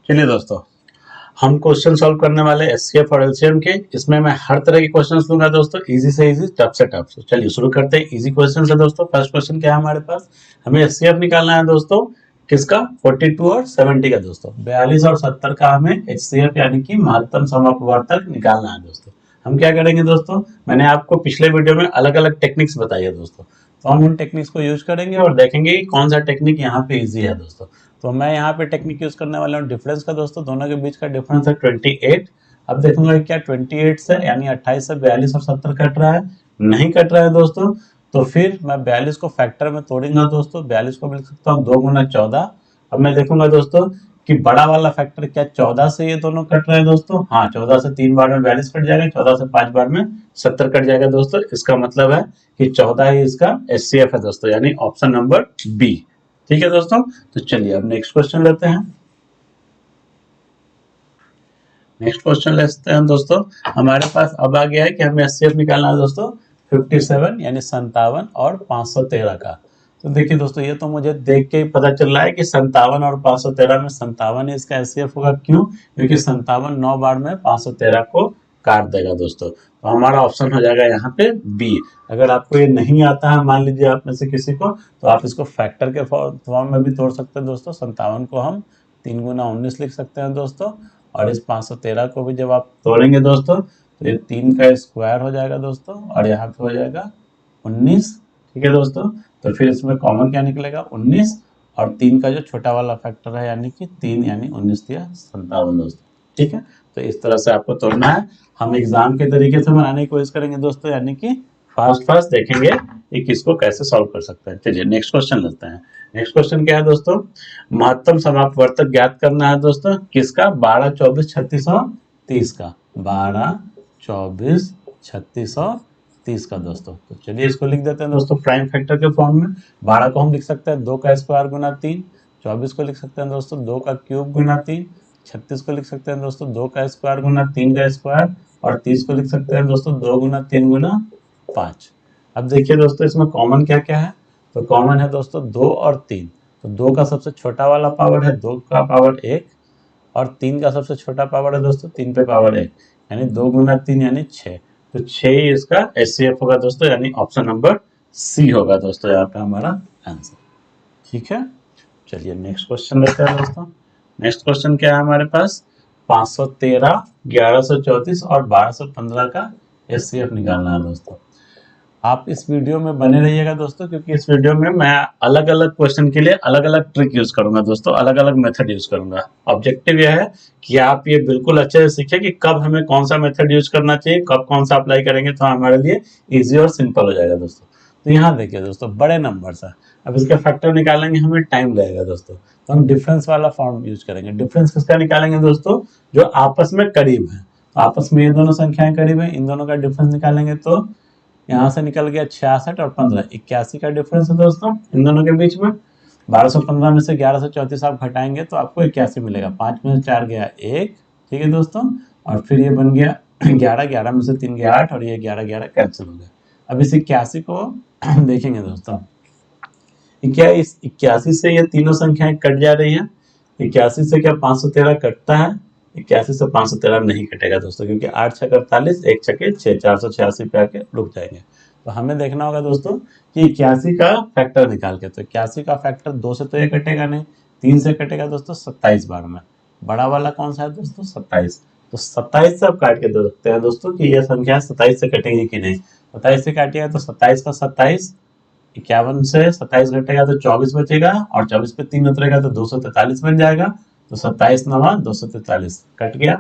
चलिए दोस्तों, हम क्वेश्चन सॉल्व करने वाले एचसीएफ और एलसीएम के। इसमें मैं हर तरह के क्वेश्चन लूंगा दोस्तों, इजी से इजी, टफ से टफ। चलिए शुरू करते हैं इजी क्वेश्चन से दोस्तों। फर्स्ट क्वेश्चन क्या है हमारे पास, हमें एचसीएफ निकालना है दोस्तों। किसका? 42 और 70 का दोस्तों। 42 और 70 का हमें एचसीएफ यानी कि महत्तम समअपवर्तक निकालना है दोस्तों। हम क्या करेंगे दोस्तों, मैंने आपको पिछले वीडियो में अलग अलग टेक्निक्स बताई है दोस्तों, तो हम उन टेक्निक्स को यूज करेंगे और देखेंगे कि कौन सा टेक्निक यहाँ पे इजी है दोस्तों। तो मैं यहाँ पे टेक्निक यूज करने वाला हूँ डिफरेंस का दोस्तों। दोनों के बीच का डिफरेंस है 28। अब देखूंगा क्या 28 से यानी 28 से 42 और 70 कट रहा है? नहीं कट रहा है दोस्तों। तो फिर मैं 42 को फैक्टर में तोड़ूंगा दोस्तों। 42 को लिख सकता हूँ 2 गुना 14। अब मैं देखूंगा दोस्तों कि बड़ा वाला फैक्टर क्या 14 से ये दोनों कट रहे हैं दोस्तों। हाँ, 14 से 3 बार में 42 कट जाएगा, 14 से 5 बार में 70 कट जाएगा दोस्तों। इसका मतलब है कि 14 ही इसका एचसीएफ है दोस्तों, यानी ऑप्शन नंबर बी। ठीक है दोस्तों, तो चलिए अब नेक्स्ट क्वेश्चन लेते हैं। नेक्स्ट क्वेश्चन लेते हैं दोस्तों। हमारे पास अब आ गया है कि हमें एचसीएफ निकालना है दोस्तों 57 यानी 57 और 513 का। तो देखिए दोस्तों, ये तो मुझे देख के ही पता चल रहा है कि 57 और 513 में 57 ही इसका एचसीएफ होगा। क्यों? क्योंकि 57 9 बार में 513 को काट देगा दोस्तों। तो हमारा ऑप्शन हो जाएगा यहाँ पे बी। अगर आपको ये नहीं आता है, मान लीजिए आप में से किसी को, तो आप इसको फैक्टर के फॉर्म में भी तोड़ सकते हैं दोस्तों। 57 को हम 3 गुना 19 लिख सकते हैं दोस्तों, और इस 513 को भी जब आप तोड़ेंगे दोस्तों तो ये 3 का स्क्वायर हो जाएगा दोस्तों, और यहाँ पे हो जाएगा 19। ठीक है दोस्तों, तो फिर इसमें कॉमन क्या निकलेगा? 19, और 3 का जो छोटा वाला फैक्टर है यानी कि 3 यानी 19 दिया 57 दोस्तों। ठीक है, तो इस तरह से आपको तोड़ना है। हम एग्जाम के तरीके से बनाने की कोशिश करेंगे दोस्तों, यानी कि फास्ट देखेंगे कि किसको कैसे सॉल्व कर सकते हैं। चलिए नेक्स्ट क्वेश्चन लेते हैं। नेक्स्ट क्वेश्चन क्या है दोस्तों, महत्तम समापवर्तक ज्ञात करना है दोस्तों। किसका? 12, 24, 36 और 30 का। 12, 24, 36 और 30 का दोस्तों। तो चलिए इसको लिख देते हैं दोस्तों प्राइम फैक्टर के फॉर्म में। 12 को हम लिख सकते हैं 2 का स्क्वायर गुना 3। 24 को लिख सकते हैं दोस्तों 2 का क्यूब गुना 3। 36 को लिख सकते हैं दोस्तों 2 का स्क्वायर गुना 3 का स्क्वायर। और 30 को लिख सकते हैं दोस्तों 2 गुना 3 गुना 5। अब देखिए दोस्तों, इसमें कॉमन क्या क्या है? तो कॉमन है दोस्तों 2 और 3। तो 2 का सबसे छोटा वाला पावर है 2 का पावर 1, और 3 का सबसे छोटा पावर है दोस्तों 3 पे पावर 1, यानी 2 गुना 3 यानी 6। तो 6 ही इसका एचसीएफ होगा दोस्तों, यानी ऑप्शन नंबर सी होगा दोस्तों यहाँ पे हमारा आंसर। ठीक है, चलिए नेक्स्ट क्वेश्चन लेते हैं दोस्तों। नेक्स्ट क्वेश्चन क्या है हमारे पास, 513, 1134 और 1215 का एचसीएफ निकालना है दोस्तों। आप इस वीडियो में बने रहिएगा दोस्तों, क्योंकि इस वीडियो में मैं अलग अलग क्वेश्चन के लिए अलग अलग ट्रिक यूज करूंगा दोस्तों, अलग अलग मेथड यूज करूंगा। ऑब्जेक्टिव यह है कि आप ये बिल्कुल अच्छे से सीखें कि कब हमें कौन सा मेथड यूज करना चाहिए, कब कौन सा अप्लाई करेंगे तो हमारे लिए इजी और सिंपल हो जाएगा दोस्तों। तो यहाँ देखिए दोस्तों, बड़े नंबर है, अब इसके फैक्टर निकालेंगे हमें टाइम लगेगा दोस्तों, तो हम डिफरेंस वाला फॉर्म यूज करेंगे। डिफरेंस किसका निकालेंगे दोस्तों? जो आपस में करीब है। आपस में ये दोनों संख्याएं करीब है, इन दोनों का डिफरेंस निकालेंगे तो यहाँ से निकल गया 66 और 15, 81 का डिफरेंस है दोस्तों इन दोनों के बीच में। 1215 में से 1134 आप घटाएंगे तो आपको 81 मिलेगा। 5 में से 4 गया 1। ठीक है दोस्तों, और फिर ये बन गया 11, 11 में से 3 गया 8, और ये 11, 11 कैंसिल हो गया। अब इस 81 को देखेंगे दोस्तों, क्या इस 81 से ये तीनों संख्याएं कट जा रही है? 81 से क्या 513 कटता है? 81 से 513 नहीं कटेगा दोस्तों, क्योंकि 8 छक 48, 1 छके 6, 486 पे आके रुक जाएंगे। तो हमें देखना होगा दोस्तों कि 81 का फैक्टर निकाल के, तो 81 का फैक्टर 2 से तो ये कटेगा नहीं, 3 से कटेगा दोस्तों 27 बार में। बड़ा वाला कौन सा है दोस्तों? 27। तो 27 से आप काट के दे सकते हैं दोस्तों कि यह संख्या 27 से कटेगी कि नहीं। 27 से काटिएगा तो 27 का 27, 51 से 27 घटेगा तो 24 बचेगा, और 24 पे 3 उतरेगा तो 243 बन जाएगा। तो 27 नवा 243 कट गया।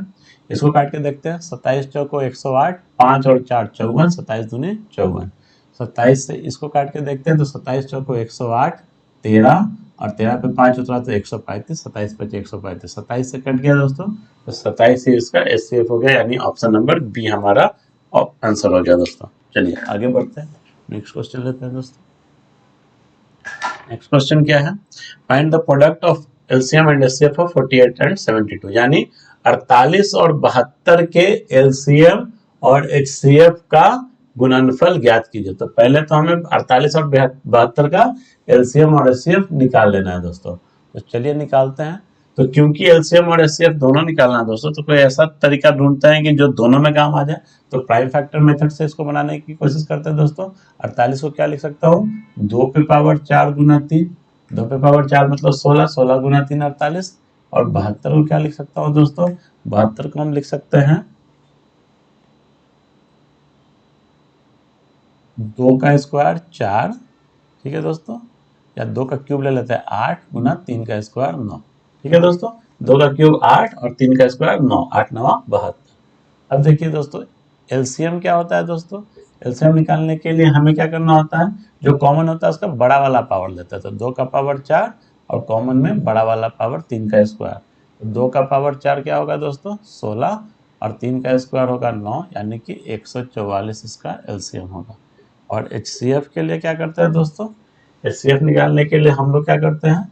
इसको काट के देखते हैं। 27 चौको 108, 5 और 4 54, 27 दूनी 54। 27 से इसको काट के देखते हैं तो 27 चौको 108, 13 और 13 पे 5 उतरा तो 135, 27 बचे 135, 27 से कट गया दोस्तों। तो 27 ही इसका एचसीएफ हो गया, यानी ऑप्शन नंबर बी हमारा आंसर हो गया दोस्तों। चलिए आगे बढ़ते हैं, नेक्स्ट क्वेश्चन लेते हैं दोस्तों। नेक्स्ट क्वेश्चन क्या है, find the product of LCM and HCF of 48 and 72, यानी 48 और 72 के एलसीएम और एचसीएफ का गुणनफल ज्ञात कीजिए। तो पहले तो हमें 48 और 72 का एलसीएम और एचसीएफ निकाल लेना है दोस्तों। तो चलिए निकालते हैं। तो क्योंकि एलसीएम और एचसीएफ दोनों निकालना है दोस्तों, तो कोई ऐसा तरीका ढूंढते हैं कि जो दोनों में काम आ जाए। तो प्राइम फैक्टर मेथड से इसको बनाने की कोशिश करते हैं दोस्तों। 48 को क्या लिख सकता हूँ, 2 पे पावर 4 गुना 3, 2 पे पावर 4 मतलब 16, 16 गुना 3 48। और 72 को क्या लिख सकता हूँ दोस्तों, 72 को हम लिख सकते हैं 2 का स्क्वायर 4, ठीक है दोस्तों, या 2 का क्यूब ले लेते हैं 8 गुना 3 का स्क्वायर 9, ठीक है दोस्तों। 2 का क्यूब 8 और 3 का स्क्वायर 9, 8 9 72। अब देखिए दोस्तों एलसीएम क्या होता है दोस्तों, एलसीएम निकालने के लिए हमें क्या करना होता है, जो कॉमन होता है उसका बड़ा वाला पावर लेते हैं। तो 2 का पावर 4 और कॉमन में बड़ा वाला पावर 3 का स्क्वायर। तो 2 का पावर 4 क्या होगा दोस्तों 16 और 3 का स्क्वायर होगा 9, यानी कि 144 इसका एलसीएम होगा। और एचसीएफ के लिए क्या करते हैं दोस्तों, एचसीएफ निकालने के लिए हम लोग क्या करते हैं,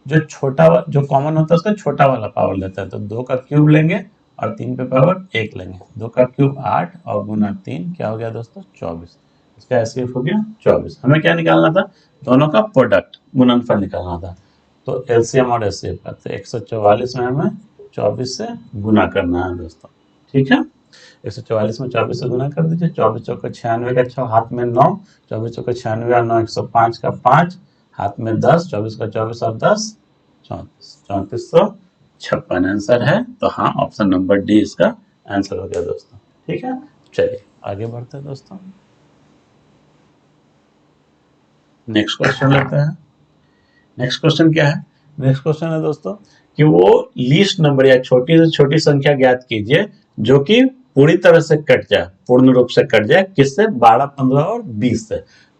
जो कॉमन होता है उसका छोटा वाला पावर लेते हैं। तो 2 का क्यूब लेंगे और 3 पे पावर 1 लेंगे। 2 का क्यूब 8 और गुना 3 क्या हो गया दोस्तों 24, इसका एचसीएफ हो गया 24। हमें क्या निकालना था, दोनों का प्रोडक्ट गुणनफल निकालना था। तो एलसीएम और एचसीएफ का, तो 144 में हमें 24 से गुना करना है दोस्तों, ठीक है। 144 में 24 से गुना कर दीजिए, 24 चौका 96 का 6, हाथ में 9, 24 चौका 96 और 9 105 का 5, हाथ में 10, 24 का 24 और 10 34, 3456 आंसर है। तो हाँ, ऑप्शन नंबर डी इसका आंसर हो गया दोस्तों, ठीक है। चलिए आगे बढ़ते हैं दोस्तों, नेक्स्ट क्वेश्चन लेते हैं। नेक्स्ट क्वेश्चन क्या है, नेक्स्ट क्वेश्चन है दोस्तों कि वो लीस्ट नंबर या छोटी से छोटी संख्या ज्ञात कीजिए जो कि पूरी तरह से कट जाए, पूर्ण रूप से कट जाए, किससे, 12 15 और 20 से।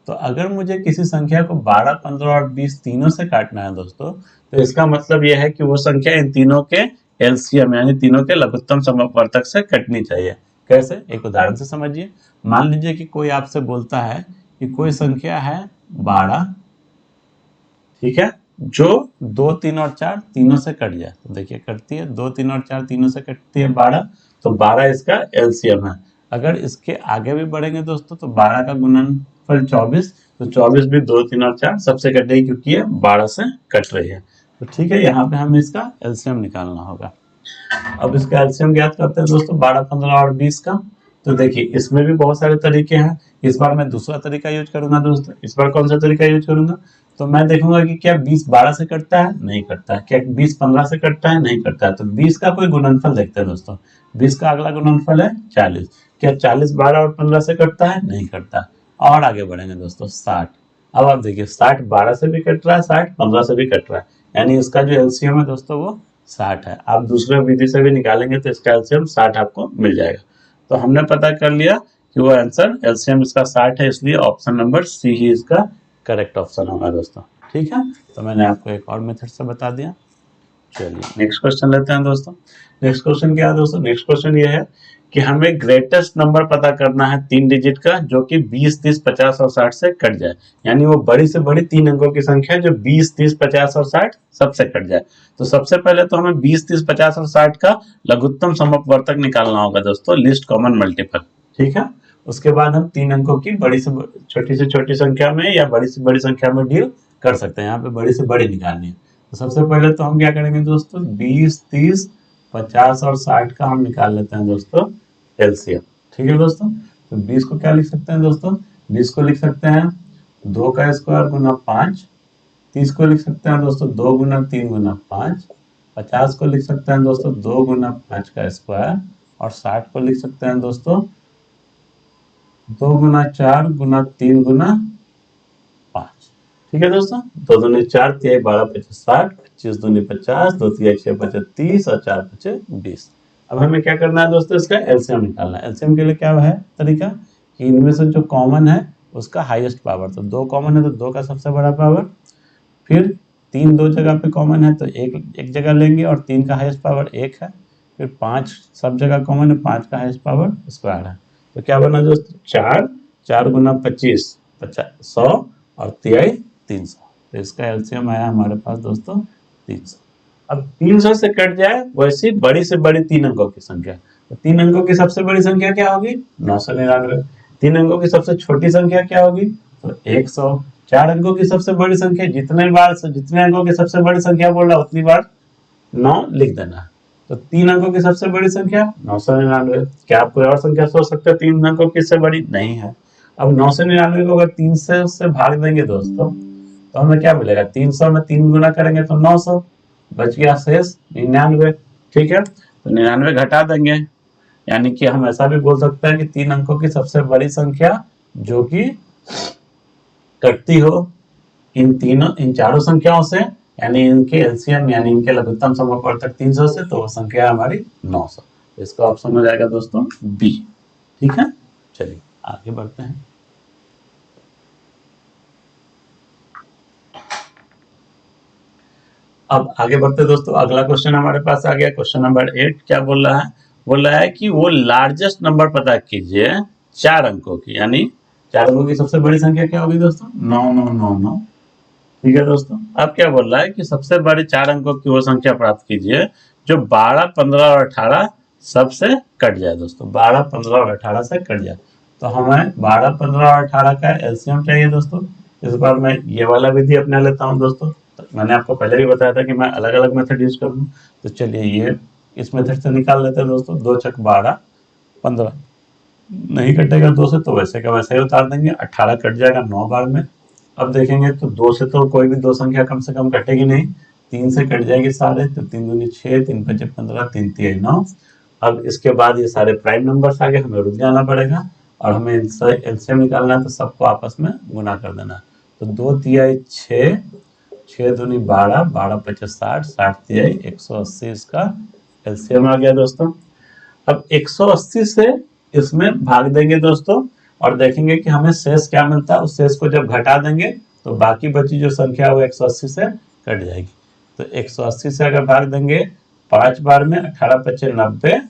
तो अगर मुझे किसी संख्या को 12 15 और 20 तीनों से काटना है दोस्तों, तो इसका मतलब यह है कि वो संख्या इन तीनों के एलसीएम यानी तीनों के लघुत्तम समवर्तक से कटनी चाहिए। कैसे, एक उदाहरण से समझिए। मान लीजिए कि कोई आपसे बोलता है कि कोई संख्या है 12, ठीक है, जो 2 3 और 4 तीनों से कट जाए। तो देखिए कटती है, 2 3 और 4 तीनों से कटती है 12, तो 12 इसका एलसीएम है। अगर इसके आगे भी बढ़ेंगे दोस्तों तो 12 का गुणनफल 24, तो 24 भी 2 3 और 4 सबसे कटेगी क्योंकि ये 12 से कट रही है। तो ठीक है, यहाँ पे हमें इसका एलसीएम निकालना होगा। अब इसका एलसीएम ज्ञात करते हैं दोस्तों 12 15 और 20 का। तो देखिए इसमें भी बहुत सारे तरीके हैं, इस बार मैं दूसरा तरीका यूज करूंगा दोस्तों। इस बार कौन सा तरीका यूज करूंगा, तो मैं देखूंगा कि क्या 20 12 से कटता है, नहीं कटता है। क्या 20 15 से कटता है, नहीं कटता है। तो 20 का कोई गुणनफल देखते हैं दोस्तों। 20 का अगला गुणनफल है 40। क्या 40 12 और 15 से कटता है, नहीं कटता है। और आगे बढ़ेंगे दोस्तों 60। अब आप देखिए 60 12 से भी कट रहा है, 60 15 से भी कट रहा है, यानी इसका जो एलसीएम है दोस्तों वो 60 है। आप दूसरे विधि से भी निकालेंगे तो इसका एलसीएम 60 आपको मिल जाएगा। तो हमने पता कर लिया कि वो आंसर एलसीएम इसका 60 है, इसलिए ऑप्शन नंबर सी ही इसका करेक्ट ऑप्शन होगा दोस्तों, ठीक है। तो मैंने आपको एक और मेथड से बता दिया। चलिए नेक्स्ट क्वेश्चन लेते हैं दोस्तों। नेक्स्ट क्वेश्चन क्या है दोस्तों, नेक्स्ट क्वेश्चन ये है कि हमें ग्रेटेस्ट नंबर पता करना है 3 डिजिट का जो कि 20 30 50 और 60 से कट जाए, यानी वो बड़ी से बड़ी 3 अंकों की संख्या जो 20 30 50 और 60 सबसे कट जाए। तो सबसे पहले तो हमें 20 30 50 और 60 का लघुत्तम समवर्तक निकालना होगा दोस्तों, लीस्ट कॉमन मल्टीपल, ठीक है। उसके बाद हम 3 अंकों की बड़ी से छोटी संख्या में या बड़ी से बड़ी संख्या में डील कर सकते हैं। यहाँ पे बड़ी से बड़ी निकालनी है। तो सबसे पहले तो हम क्या करेंगे दोस्तों, 20 30 50 और 60 का हम निकाल लेते हैं दोस्तों एलसीएम, ठीक है दोस्तों। तो 20 को क्या लिख सकते हैं दोस्तों, 20 को लिख सकते हैं 2 का स्क्वायर गुना 5, 30 को लिख सकते हैं दोस्तों 2 गुना 3 गुना 5, 50 को लिख सकते हैं दोस्तों 2 गुना 5 का स्क्वायर, और 60 को लिख सकते हैं दोस्तों 2 गुना 4 गुना 3 गुना 5, ठीक है दोस्तों। 2 दूनी 4 3 12 25 60, 25 दूनी 50, 2 3 6 25 30 और 4 5 20। अब हमें क्या करना है दोस्तों, इसका एलसीएम निकालना है। एलसीएम के लिए क्या है तरीका कि इनमें से जो कॉमन है उसका हाईएस्ट पावर, तो 2 कॉमन है तो 2 का सबसे बड़ा पावर, फिर 3 2 जगह पे कॉमन है तो एक जगह लेंगे और 3 का हाईएस्ट पावर 1 है, फिर 5 सब जगह कॉमन है, 5 का हाईएस्ट पावर स्क्वायर है। तो क्या बना दोस्तों 4 4 गुना 25 100 और 300। तो इसका एलसीएम आया हमारे पास दोस्तों 300। अब 300 से कट जाए वैसी बड़ी से बड़ी 3 अंकों की संख्या, तो 3 अंकों की सबसे बड़ी संख्या क्या होगी 999। 3 अंकों की सबसे छोटी संख्या क्या होगी तो 100। 4 अंकों की सबसे बड़ी संख्या जितने अंकों की सबसे बड़ी संख्या बोल रहा उतनी बार 9 लिख देना। तो 3 अंकों की सबसे बड़ी संख्या 999। क्या आप कोई और संख्या सोच सकते हैं 3 अंकों की इससे बड़ी? नहीं है। अब 999 को अगर 3 से भाग देंगे दोस्तों तो हमें क्या मिलेगा? 300 में 3 गुना करेंगे तो 900, बच गया शेष 99। ठीक है, तो 99 घटा देंगे, यानी कि हम ऐसा भी बोल सकते हैं कि 3 अंकों की सबसे बड़ी संख्या जो कि कटती हो इन चारों संख्याओं से, यानी इनके एलसीएम यानी इनके लघुत्तम समवर्तक 300 से, तो वो संख्या हमारी 900। इसका ऑप्शन हो जाएगा दोस्तों बी। ठीक है, चलिए आगे बढ़ते हैं। अब आगे बढ़ते दोस्तों, अगला क्वेश्चन हमारे पास आ गया, क्वेश्चन नंबर 8। क्या बोल रहा है? बोल रहा है कि वो लार्जेस्ट नंबर पता कीजिए 4 अंकों की, यानी 4 अंकों की सबसे बड़ी संख्या क्या होगी दोस्तों? 9999। ठीक है दोस्तों, अब क्या बोल रहा है कि सबसे बड़ी 4 अंकों की वो संख्या प्राप्त कीजिए जो 12, 15 और 18 सबसे कट जाए। दोस्तों 12, 15 और 18 से कट जाए, तो हमें 12, 15 और 18 का एलसीएम चाहिए दोस्तों। इस बार मैं ये वाला विधि अपना लेता हूँ दोस्तों। तो मैंने आपको पहले भी बताया था कि मैं अलग अलग मेथड यूज करूँ, तो चलिए ये इस मेथड से निकाल लेते हैं दोस्तों। 2 छक 12, 15 नहीं कटेगा 2 से, तो वैसे का वैसे ही उतार देंगे। 18 कट जाएगा 9 बार में। अब देखेंगे तो 2 से तो कोई भी 2 संख्या कम से कम कटेगी नहीं, 3 से कट जाएगी सारे, तो 3 दूनी 6, 3 पचे 15, 3 तिहाई 9। अब इसके बाद ये सारे प्राइम नंबर्स आगे हमें रुक जाना पड़ेगा और हमें इनसे एलसीएम निकालना है, तो सबको आपस में गुना कर देना। तो 2 तिहाई 6, 6 दूनी 12, 12 पचे 60, 60 तिहाई 180 इसका एलसीएम आ गया दोस्तों। अब 180 से इसमें भाग देंगे दोस्तों और देखेंगे कि हमें शेष क्या मिलता है। उस शेष को जब घटा देंगे तो बाकी बची जो संख्या वो 180 से कट जाएगी। तो 180 से अगर भाग देंगे 5 बार में, 18 पचे 90,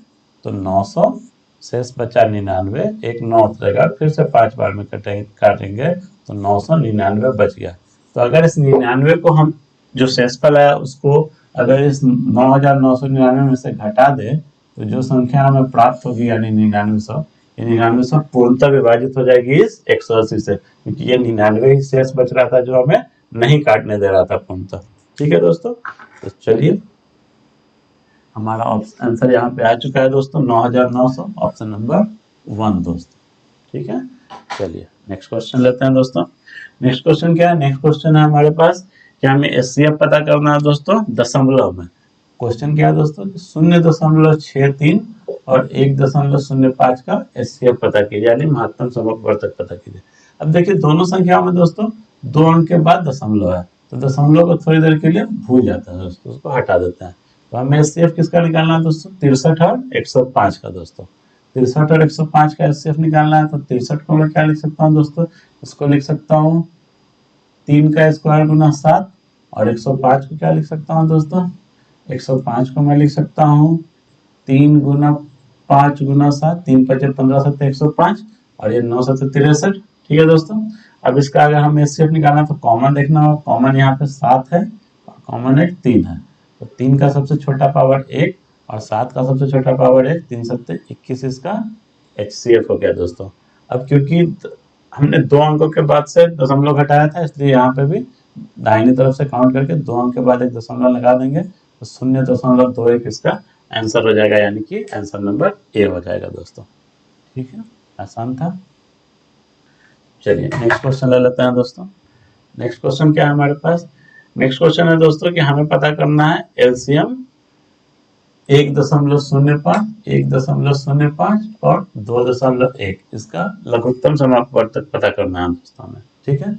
तो 900, शेष बचा 99, एक 9 उतरेगा, फिर से 5 बार में काटेंगे तो 999 बच गया। तो अगर इस 99 को हम जो शेषफल आया उसको अगर इस 9999 में से घटा दे तो जो संख्या हमें प्राप्त होगी यानी 9900, ये 9900 पूर्णतः विभाजित हो जाएगी इस 180 से, क्योंकि ये 99 ही शेष बच रहा था जो हमें नहीं काटने दे रहा था पूर्णतः। ठीक है दोस्तों, तो चलिए हमारा आंसर यहाँ पे आ चुका है दोस्तों 9900, ऑप्शन नंबर 1 दोस्तों। ठीक है, चलिए नेक्स्ट क्वेश्चन लेते हैं दोस्तों। नेक्स्ट क्वेश्चन क्या है? नेक्स्ट क्वेश्चन है हमारे पास कि हमें एचसीएफ पता करना है दोस्तों दशमलव में। क्वेश्चन क्या है दोस्तों? 0.63 और 1.05 का एचसीएफ पता कीजिए, यानी महत्तम समवर्तक पता कीजिए। अब देखिए दोनों संख्याओं में दोस्तों 2 अंक के बाद दशमलव है, तो दशमलव को थोड़ी देर के लिए भूल जाता है दोस्तों, उसको हटा देते हैं। तो हमें एचसीएफ किसका निकालना है दोस्तों? 63 और 105 का दोस्तों। 63 और 105 का एचसीएफ निकालना है, तो 63 को मैं क्या लिख सकता हूँ दोस्तों? इसको लिख सकता हूँ 3 का स्क्वायर गुना 7, और 105 को क्या लिख सकता हूँ दोस्तों? 105 को मैं लिख सकता हूँ 3 गुना 5 गुना 7, 3 पचे 15 7 105, और ये 9 7 63। ठीक है दोस्तों, अब इसका अगर हमें एचसीएफ निकालना है तो कॉमन देखना होगा। कॉमन यहाँ पे 7 है और कॉमन एक 3 है, तो 3 का सबसे छोटा पावर 1 और 7 का सबसे छोटा पावर 1, 3 सत्ते 21 इसका एचसीएफ हो गया दोस्तों। अब क्योंकि हमने 2 अंकों के बाद से दशमलव घटाया था, इसलिए यहाँ पे भी दाहिनी तरफ से काउंट करके 2 अंक के बाद एक दशमलव लगा देंगे, तो 0.21 इसका आंसर हो जाएगा, यानी कि आंसर नंबर ए हो जाएगा दोस्तों। ठीक है, आसान था। चलिए नेक्स्ट क्वेश्चन ले लेते हैं दोस्तों। नेक्स्ट क्वेश्चन क्या है हमारे पास? नेक्स्ट क्वेश्चन है दोस्तों कि हमें पता करना है एलसीएम 1.05, 1.05 और 2.1, इसका लघुत्तम समापवर्तक पता करना है दोस्तों हमें। ठीक है,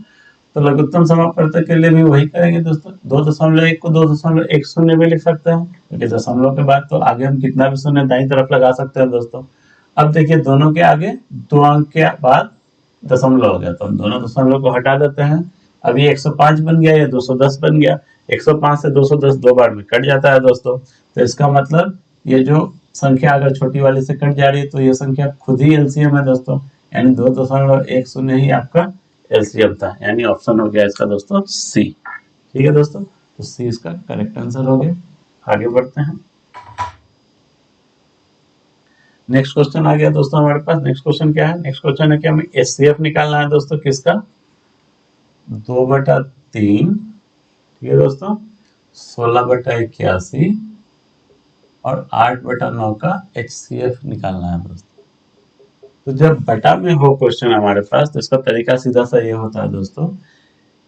तो लघुत्तम समापवर्तक के लिए भी वही करेंगे दोस्तों। 2.1 को 2.10 भी लिख सकते हैं, क्योंकि दशमलव के बाद तो आगे हम कितना भी शून्य दाईं तरफ लगा सकते हैं दोस्तों। अब देखिए दोनों के आगे 2 अंक के बाद दशमलव हो गया, तो हम दोनों दशमलव को हटा देते हैं। अब ये 105 बन गया, ये 210 बन गया। 105 से 210 2 बार में कट जाता है दोस्तों, तो इसका मतलब ये जो संख्या अगर छोटी वाली से कट जा रही है तो ये संख्या खुद ही एलसीएम है दोस्तों, यानी 2.10 ही आपका एलसीएम था, यानी ऑप्शन हो गया इसका दोस्तों सी। ठीक है दोस्तों, तो सी इसका करेक्ट आंसर हो गया। आगे बढ़ते हैं। नेक्स्ट क्वेश्चन आ गया दोस्तों हमारे पास। नेक्स्ट क्वेश्चन क्या है? नेक्स्ट क्वेश्चन है कि हमें एचसीएफ निकालना है दोस्तों किसका? 2/3। ठीक है दोस्तों, 16/81 और 8/9 का HCF निकालना है दोस्तों। तो जब बटा में हो क्वेश्चन हमारे पास, तो इसका तरीका सीधा सा ये होता है दोस्तों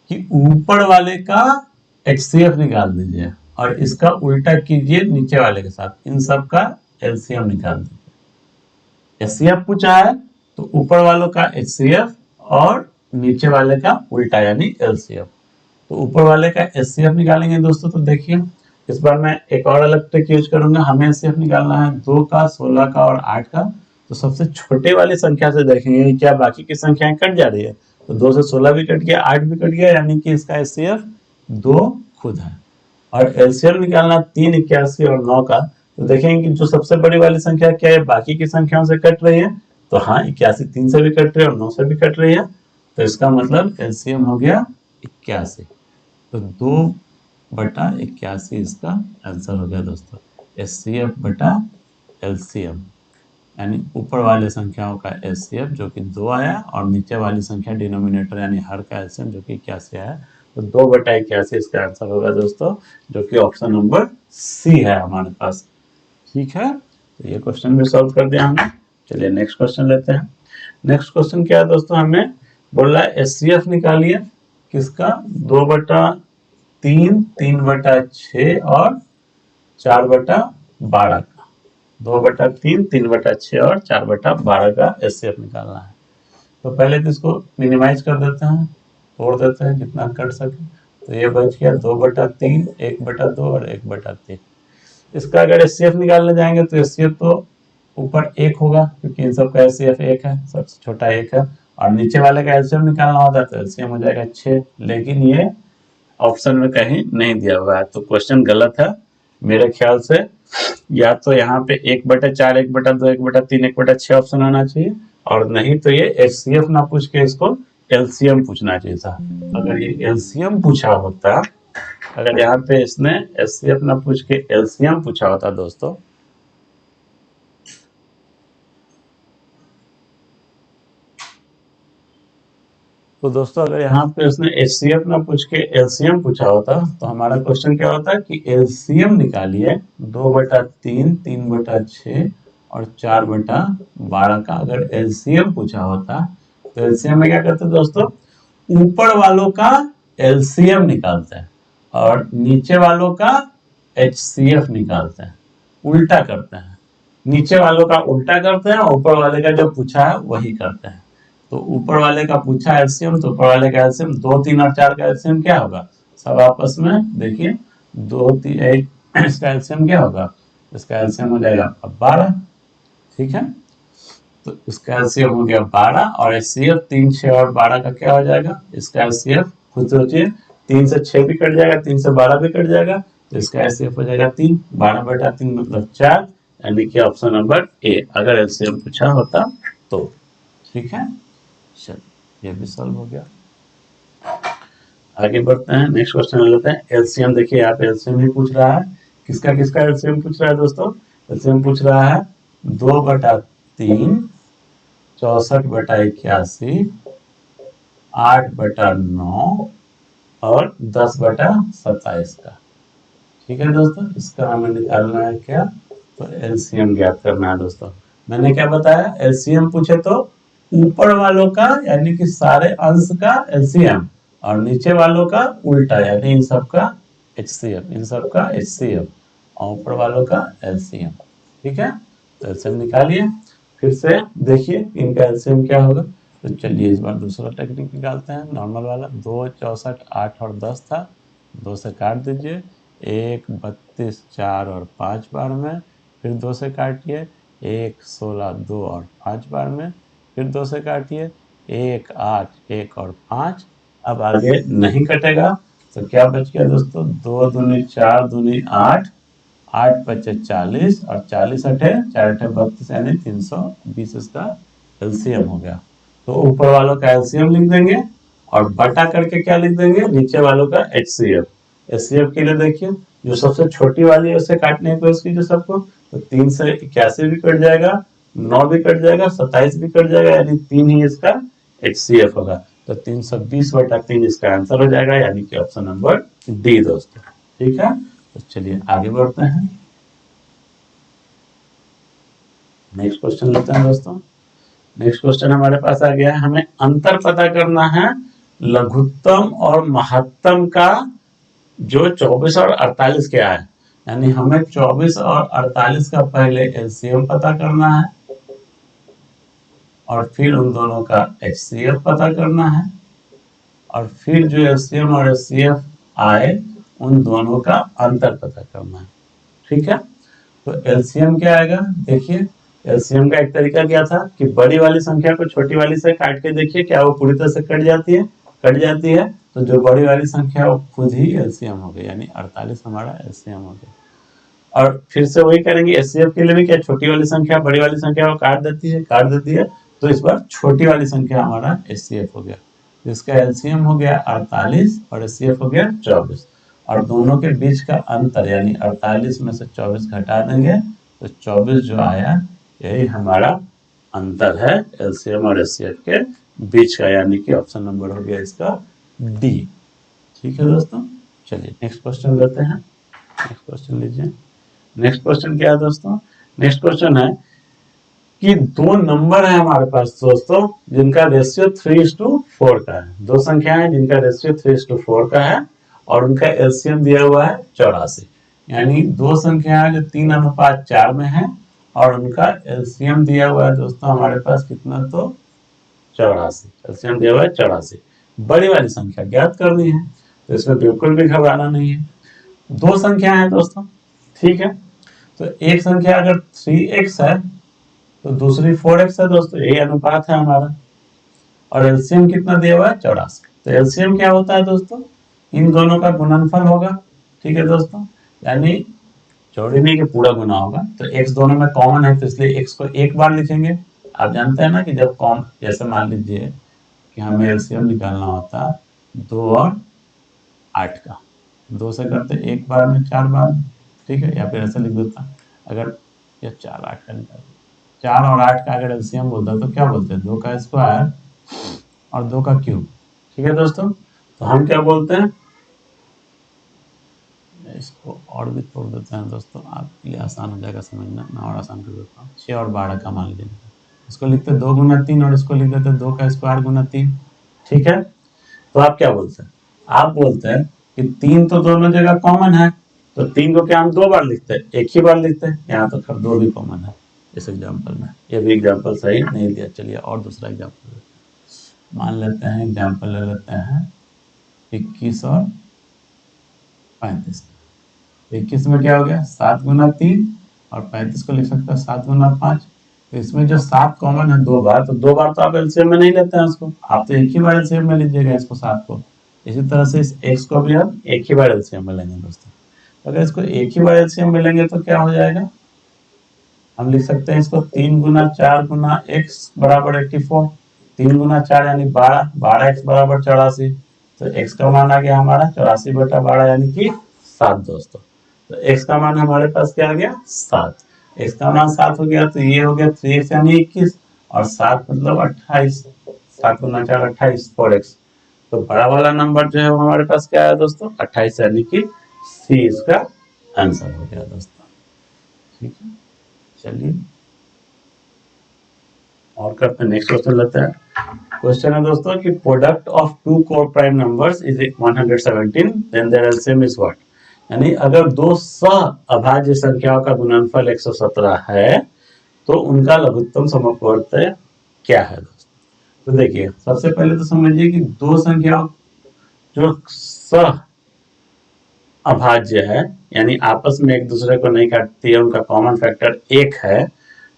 कि ऊपर वाले का HCF निकाल दीजिए और इसका उल्टा कीजिए नीचे वाले के साथ, इन सब का LCM निकाल दीजिए। HCF पूछा है तो ऊपर वालों का HCF और नीचे वाले का उल्टा यानी LCM। तो ऊपर वाले का HCF निकालेंगे दोस्तों। तो देखिए इस बार मैं एक और अलग ट्रिक यूज करूंगा। हमें HCF निकालना है 2 का, 16 का और 8 का। तो सबसे छोटे वाली संख्या से देखेंगे क्या बाकी की संख्याएं कट जा रही है। तो 2 से 16 भी कट गया, 8 भी कट गया, यानी कि इसका HCF 2 खुद है। और LCM निकालना 3, 81 और 9 का। तो देखेंगे कि जो सबसे बड़ी वाली संख्या क्या है, बाकी की संख्याओं से कट रही है। तो हाँ, 81 3 से भी कट रही है और 9 से भी कट रही है। तो इसका मतलब LCM हो गया 81। तो 2/81 इसका आंसर हो गया दोस्तों। HCF बटा LCM यानी ऊपर वाले संख्याओं का HCF जो कि 2 आया और नीचे वाली संख्या डिनोमिनेटर यानी हर का LCM जो कि 81 आया। तो 2/81 इसका आंसर होगा दोस्तों, जो कि ऑप्शन नंबर सी है हमारे पास। ठीक है, तो ये क्वेश्चन भी सॉल्व कर दिया हमने। चलिए नेक्स्ट क्वेश्चन लेते हैं। नेक्स्ट क्वेश्चन क्या है दोस्तों, हमें बोल रहा है HCF निकालिए किसका, 2/3, 3/6 और 4/12 का। 2/3, 3/6 और 4/12 का HCF निकालना है। तो पहले तो इसको मिनिमाइज कर देते हैं, तोड़ देते हैं जितना कट सके। तो ये बच गया 2/3, 1/2 और 1/3। इसका अगर HCF निकालने जाएंगे तो HCF तो ऊपर 1 होगा क्योंकि इन सब का HCF 1 है, सबसे छोटा 1 है। और नीचे वाले का LCM निकालना होता है तो LCM हो जाएगा 6। लेकिन ये ऑप्शन में कहीं नहीं दिया हुआ है, तो क्वेश्चन गलत है मेरे ख्याल से। या तो यहाँ पे 1/4, 1/2, 1/3, 1/6 ऑप्शन आना चाहिए, और नहीं तो ये HCF ना पूछ के इसको LCM पूछना चाहिए था। अगर ये LCM पूछा होता, अगर यहाँ पे इसने HCF ना पूछ के LCM पूछा होता दोस्तों, तो दोस्तों अगर यहाँ पे उसने HCF ना पूछ के LCM पूछा होता तो हमारा क्वेश्चन क्या होता कि LCM निकालिए 2/3, 3/6 और 4/12 का। अगर LCM पूछा होता तो LCM में क्या करते दोस्तों, ऊपर वालों का LCM निकालते हैं और नीचे वालों का HCF निकालते हैं, उल्टा करते हैं। नीचे वालों का उल्टा करते हैं, ऊपर वाले का जो पूछा है वही करते हैं। तो ऊपर वाले का पूछा LCM, तो ऊपर वाले का LCM 2, 3 और 4 का LCM क्या होगा, सब आपस में देखिए 2, 3, 8 इसका LCM क्या होगा, इसका LCM हो जाएगा 12। ठीक है, तो इसका LCM हो गया 12 और HCF 3, 6 और 12 का क्या हो जाएगा, इसका HCF खुद सोचिए, 3 से 6 भी कट जाएगा, 3 से 12 भी कट जाएगा, तो इसका HCF हो जाएगा 3। 12/3 मतलब 4, यानी कि ऑप्शन नंबर ए अगर LCM पूछा होता तो। ठीक है, चलिए ये भी सॉल्व हो गया। आगे बढ़ते हैं, नेक्स्ट क्वेश्चन लेते हैं। LCM देखिए यहाँ पे LCM ही पूछ रहा है, किसका किसका LCM पूछ रहा है दोस्तों, LCM पूछ रहा है 2/3, 64/81, 8/9 और 10/27 का। ठीक है दोस्तों, इसका हमें निकालना है क्या, तो LCM ज्ञात करना है दोस्तों। मैंने क्या बताया, LCM पूछे तो ऊपर वालों का यानी कि सारे अंश का LCM और नीचे वालों का उल्टा यानी इन सब का HCF, इन सब का HCF और ऊपर वालों का LCM। ठीक है, तो LCM निकालिए, फिर से देखिए इनका LCM क्या होगा। तो चलिए इस बार दूसरा टेक्निक निकालते हैं, नॉर्मल वाला। 2, 64, 8 और 10 था, 2 से काट दीजिए, 1, 32, 4 और 5 बार में, फिर 2 से काटिए, 1, 16, 2 और 5 बार में, फिर 2 से काटिए, 1, 8, 1 और 5। अब आगे नहीं कटेगा तो क्या बच गया दोस्तों, 2 दूनी 4 दूनी 8, 8 बचे 40 और 40 अठे 4 अठे 32 यानी 320 इसका LCM हो गया। तो ऊपर वालों का LCM लिख देंगे और बटा करके क्या लिख देंगे, नीचे वालों का HCF। HCF के लिए देखिए जो सबसे छोटी वाली है उसे काटने की कोशिश कीजिए सबको, तो 3 से 81 भी कट जाएगा, 9 भी कट जाएगा, 27 भी कट जाएगा, यानी 3 ही इसका HCF होगा। तो 320/3 इसका आंसर हो जाएगा, यानी कि ऑप्शन नंबर डी दोस्तों। ठीक है, तो चलिए आगे बढ़ते हैं। नेक्स्ट क्वेश्चन लेते हैं दोस्तों। नेक्स्ट क्वेश्चन हमारे पास आ गया है, हमें अंतर पता करना है लघुत्तम और महत्तम का, जो 24 और 48 क्या है। यानी हमें 24 और 48 का पहले एलसीएम पता करना है और फिर उन दोनों का एचसीएफ पता करना है, और फिर जो एलसीएम और एचसीएफ आए उन दोनों का अंतर पता करना है। ठीक है, तो एलसीएम क्या आएगा, देखिए एलसीएम का एक तरीका क्या था कि बड़ी वाली संख्या को छोटी वाली से काट के देखिए क्या वो पूरी तरह से कट जाती है, कट जाती है, तो जो बड़ी वाली संख्या है वो खुद ही एलसीएम हो गई, यानी 48 हमारा एलसीएम हो गया। और फिर से वही करेंगे एचसीएफ के लिए भी, क्या छोटी वाली संख्या बड़ी वाली संख्या को काट देती है, काट देती है, तो इस बार छोटी वाली संख्या हमारा एचसीएफ हो गया, जिसका एलसीएम हो गया 48 और एचसीएफ हो गया 24, और दोनों के बीच का अंतर यानी 48 में से 24 घटा देंगे तो 24 जो आया यही हमारा अंतर है एलसीएम और एचसीएफ के बीच का, यानी कि ऑप्शन नंबर हो गया इसका डी। ठीक है दोस्तों, चलिए नेक्स्ट क्वेश्चन लेते हैं। नेक्स्ट क्वेश्चन लीजिए। नेक्स्ट क्वेश्चन क्या है दोस्तों, नेक्स्ट क्वेश्चन है कि दो नंबर है हमारे पास दोस्तों जिनका रेशियो 3:4 का है। दो संख्या है जिनका रेशियो 3:4 का है और उनका एलसीएम दिया हुआ है 84। यानी दो संख्या है जो 3:4 में है और उनका एलसीएम दिया हुआ है दोस्तों हमारे पास कितना, तो 84। एलसीएम दिया हुआ है 84। बड़ी वाली संख्या ज्ञात करनी है, तो इसमें बिल्कुल भी घबराना नहीं है। दो संख्या है दोस्तों, ठीक है, तो एक संख्या अगर 3x है तो दूसरी 4x है दोस्तों, यही अनुपात है हमारा, और एलसीएम कितना दिया हुआ है 84। तो एलसीएम क्या होता है दोस्तों, इन दोनों का गुणनफल होगा। ठीक है दोस्तों, यानी जोड़ी नहीं कि पूरा गुना होगा, तो x दोनों में कॉमन है तो इसलिए x को एक बार लिखेंगे। आप जानते हैं ना कि जब कॉमन, जैसे मान लीजिए कि हमें एलसीएम निकालना होता 2 और 8 का, 2 से करते एक बार में 4 बार, ठीक है, या फिर ऐसा लिख देता अगर या 4 8 का निकाल 4 और 8 का अगर एलसीएम बोलता तो क्या बोलते हैं, 2 का स्क्वायर और 2 का क्यूब। ठीक है दोस्तों, तो हम क्या बोलते हैं, इसको और भी तोड़ देते हैं दोस्तों, आपके लिए आसान हो जाएगा समझना, मैं और आसान कर देता हूँ। 6 और 12 का मान लीजिए, इसको लिखते 2 गुना 3 और इसको लिख देते 2 का स्क्वायर गुना 3। ठीक है, तो आप क्या बोलते हैं, आप बोलते हैं कि 3 तो दोनों जगह कॉमन है, तो 3 को क्या हम 2 बार लिखते हैं, एक ही बार लिखते हैं, यहाँ तो खैर 2 भी कॉमन है इस एग्जाम्पल में। ये भी एग्जाम्पल सही नहीं दिया, चलिए और दूसरा एग्जाम्पल मान लेते हैं। एग्जाम्पल ले लेते हैं 21 और 35। 21 में क्या हो गया 7 गुना 3 और 35 को लिख सकते हैं 7 गुना 5। तो इसमें जो 7 कॉमन है 2 बार, तो 2 बार तो आप एलसीएम में नहीं लेते हैं उसको, आप तो एक ही बार एलसीएम में लीजिएगा इसको 7 को। इसी तरह से इस x को भी हम एक ही बार एलसीएम में लेंगे दोस्तों। अगर इसको एक ही बार एलसीएम में लेंगे तो क्या हो जाएगा, हम लिख सकते हैं इसको 3 गुना 4 गुना x बराबर 84। 3 गुना 4 यानी 12, 12x बराबर 84। तो x का मान आ गया हमारा 84/12 यानी कि 7 दोस्तों। तो x का मान हमारे पास क्या आ गया 7। x का मान 7 हो गया तो ये हो गया 3x यानी 21 और 7 मतलब 28। 7 गुना 4 28 4x। तो बड़ा वाला नंबर जो है वो हमारे पास क्या है दोस्तों 28, यानी कि सी इसका आंसर हो गया दोस्तों। ठीक है, चलिए और करते हैं, नेक्स्ट क्वेश्चन लेते हैं। क्वेश्चन है दोस्तों कि product of two co prime numbers is 117 then their LCM is what. यानी अगर दो सह-अभाज्य संख्याओं का गुणनफल 117 है तो उनका लघुत्तम समवर्त क्या है दोस्तों। तो देखिए सबसे पहले तो समझिए कि दो संख्याओं जो सह अभाज्य है यानी आपस में एक दूसरे को नहीं काटती है, उनका कॉमन फैक्टर 1 है,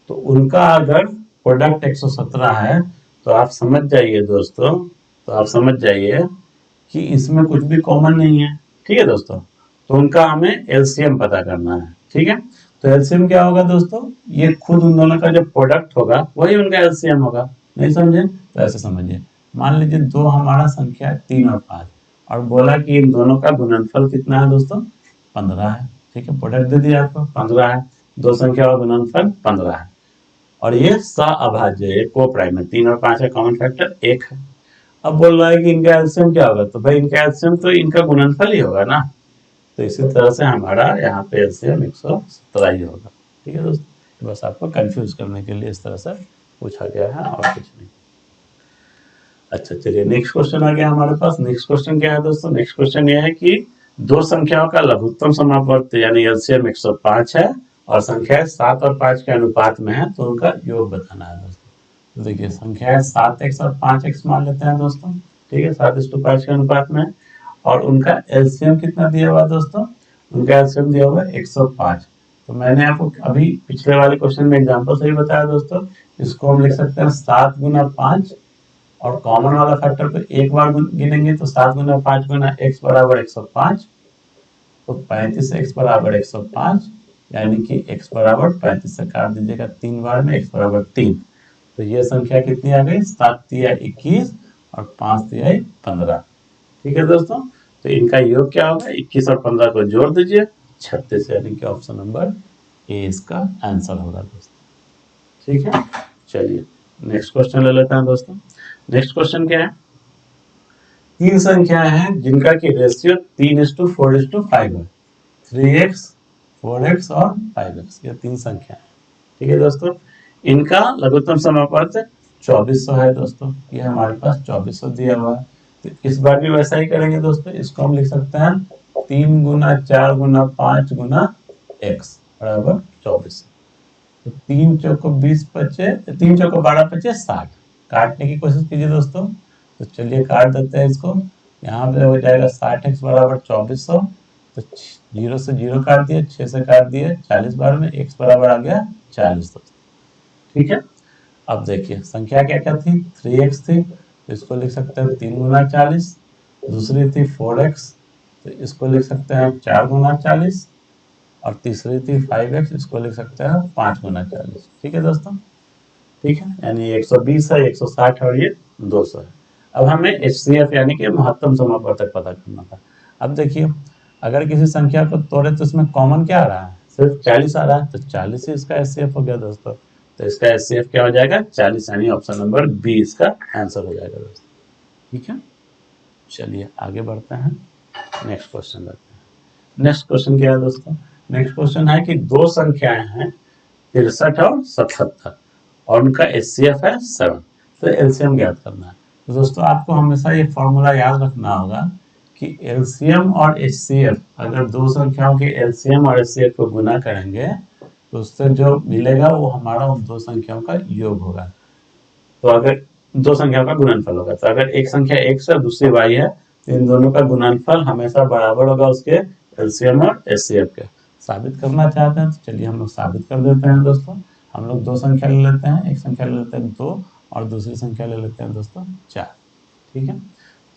तो उनका अगर प्रोडक्ट 117 है तो आप समझ जाइए दोस्तों, तो आप समझ जाइए कि इसमें कुछ भी कॉमन नहीं है। ठीक है दोस्तों, तो उनका हमें एलसीएम पता करना है। ठीक है, तो एलसीएम क्या होगा दोस्तों, ये खुद उन दोनों का जो प्रोडक्ट होगा वही उनका एलसीएम होगा। नहीं समझे तो ऐसे समझिए, मान लीजिए दो हमारा संख्या 3 और 5 और बोला कि इन दोनों का गुणनफल कितना है दोस्तों 15 है। ठीक है, प्रोडक्ट दे दिया आपको 15 है, दो संख्या का गुणनफल 15 है और ये सह-अभाज्य है, को प्राइम है, 3 और 5 है, कॉमन फैक्टर 1 है। अब बोल रहा है कि इनका एलसीएम क्या होगा, तो भाई इनका एलसीएम तो इनका गुणनफल ही होगा ना, तो इसी तरह से हमारा यहाँ पे एलसीएम 117 ही होगा। ठीक है दोस्तों, बस आपको कंफ्यूज करने के लिए इस तरह से पूछा गया है और कुछ नहीं। अच्छा चलिए नेक्स्ट क्वेश्चन आ गया हमारे पास। नेक्स्ट क्वेश्चन क्या है दोस्तों? नेक्स्ट क्वेश्चन ये है कि दो संख्याओं का लघुत्तम समापवर्त यानी एलसीएम 105 है और संख्याएं 7 और 5 के अनुपात में है, तो उनका योग बताना है दोस्तों। तो देखिए संख्याएं 7x और 5x मान लेते हैं दोस्तों, ठीक है, 7:5 के अनुपात में, और उनका एलसीएम कितना दिया हुआ है दोस्तों? उनका एलसीएम दिया हुआ है 105। तो मैंने आपको अभी पिछले वाले क्वेश्चन में एग्जाम्पल से ही बताया दोस्तों, इसको हम लिख सकते हैं 7 गुना 5, और कॉमन वाला फैक्टर को एक बार गिनेंगे तो 7 गुना 5 गुना x बराबर 105, तो 35x बराबर 105, यानी कि x बराबर 35 से काट दीजिएगा 3 बार में, x बराबर 3। तो ये संख्या कितनी आ गई? 7 तिया 21 और 5 तिया 15। ठीक है दोस्तों, तो इनका योग क्या होगा? 21 और 15 को जोड़ दीजिए 36, यानी कि ऑप्शन नंबर ए इसका आंसर होगा दोस्तों। ठीक है, चलिए नेक्स्ट क्वेश्चन ले लेते हैं दोस्तों। नेक्स्ट क्वेश्चन क्या है? तीन संख्याएं हैं जिनका की रेशियो 3:4:5 है। 3x, 4x और 5x, ये तीन संख्या है। ठीक है दोस्तों, इनका लघुत्तम समापवर्त 2400 है दोस्तों। ये हमारे पास 2400 दिया हुआ है। तो इस बार भी वैसा ही करेंगे दोस्तों, इसको हम लिख सकते हैं 3 गुना 4 गुना 5 गुना x बराबर 2400। तो 3 चौको 20 बचे, 3 चौको 12 बचे 60। काटने की कोशिश कीजिए दोस्तों, तो चलिए काट देते हैं इसको। यहाँ पे हो जाएगा 60x बराबर 2400, तो 0 से 0 काट दिए, 6 से काट दिए, 40 बार में x बराबर आ गया 40 दोस्तों। ठीक है, अब देखिए संख्या क्या क्या थी? 3x थी, तो इसको लिख सकते हैं 3 गुना 40। दूसरी थी 4x, तो इसको लिख सकते हैं 4 गुना 40। और तीसरी थी 5x, इसको लिख सकते हैं 5 गुना 40। ठीक है दोस्तों, ठीक है, यानी 120 है, 160 और ये 200 है। अब हमें HCF यानी कि महत्तम समापवर्तक पता करना था। अब देखिए अगर किसी संख्या को तोड़े तो इसमें कॉमन क्या आ रहा है? सिर्फ 40 आ रहा है, तो 40 ही इसका HCF हो गया दोस्तों। तो इसका HCF क्या हो जाएगा? 40, यानी ऑप्शन नंबर बी इसका आंसर हो जाएगा दोस्तों। ठीक है, चलिए आगे बढ़ते हैं, नेक्स्ट क्वेश्चन लेते हैं। नेक्स्ट क्वेश्चन क्या है दोस्तों? नेक्स्ट क्वेश्चन है कि दो संख्याएं हैं 63 और 77 और उनका HCF है 7, तो एलसीएम ज्ञात करना है। तो दोस्तों आपको हमेशा ये फॉर्मूला याद रखना होगा कि एलसीएम और HCF, अगर दो संख्याओं के एलसीएम और HCF को गुना करेंगे तो उससे जो मिलेगा वो हमारा उन दो संख्याओं का योग होगा। तो अगर दो संख्याओं का गुणनफल होगा, तो अगर एक संख्या x है दूसरी y है, तो इन दोनों का गुणनफल हमेशा बराबर होगा उसके एलसीएम और HCF के। साबित करना चाहते हैं तो चलिए हम लोग साबित कर देते हैं दोस्तों। हम लोग दो संख्या ले लेते हैं, एक संख्या ले लेते हैं 2 और दूसरी संख्या ले लेते हैं दोस्तों 4। ठीक है,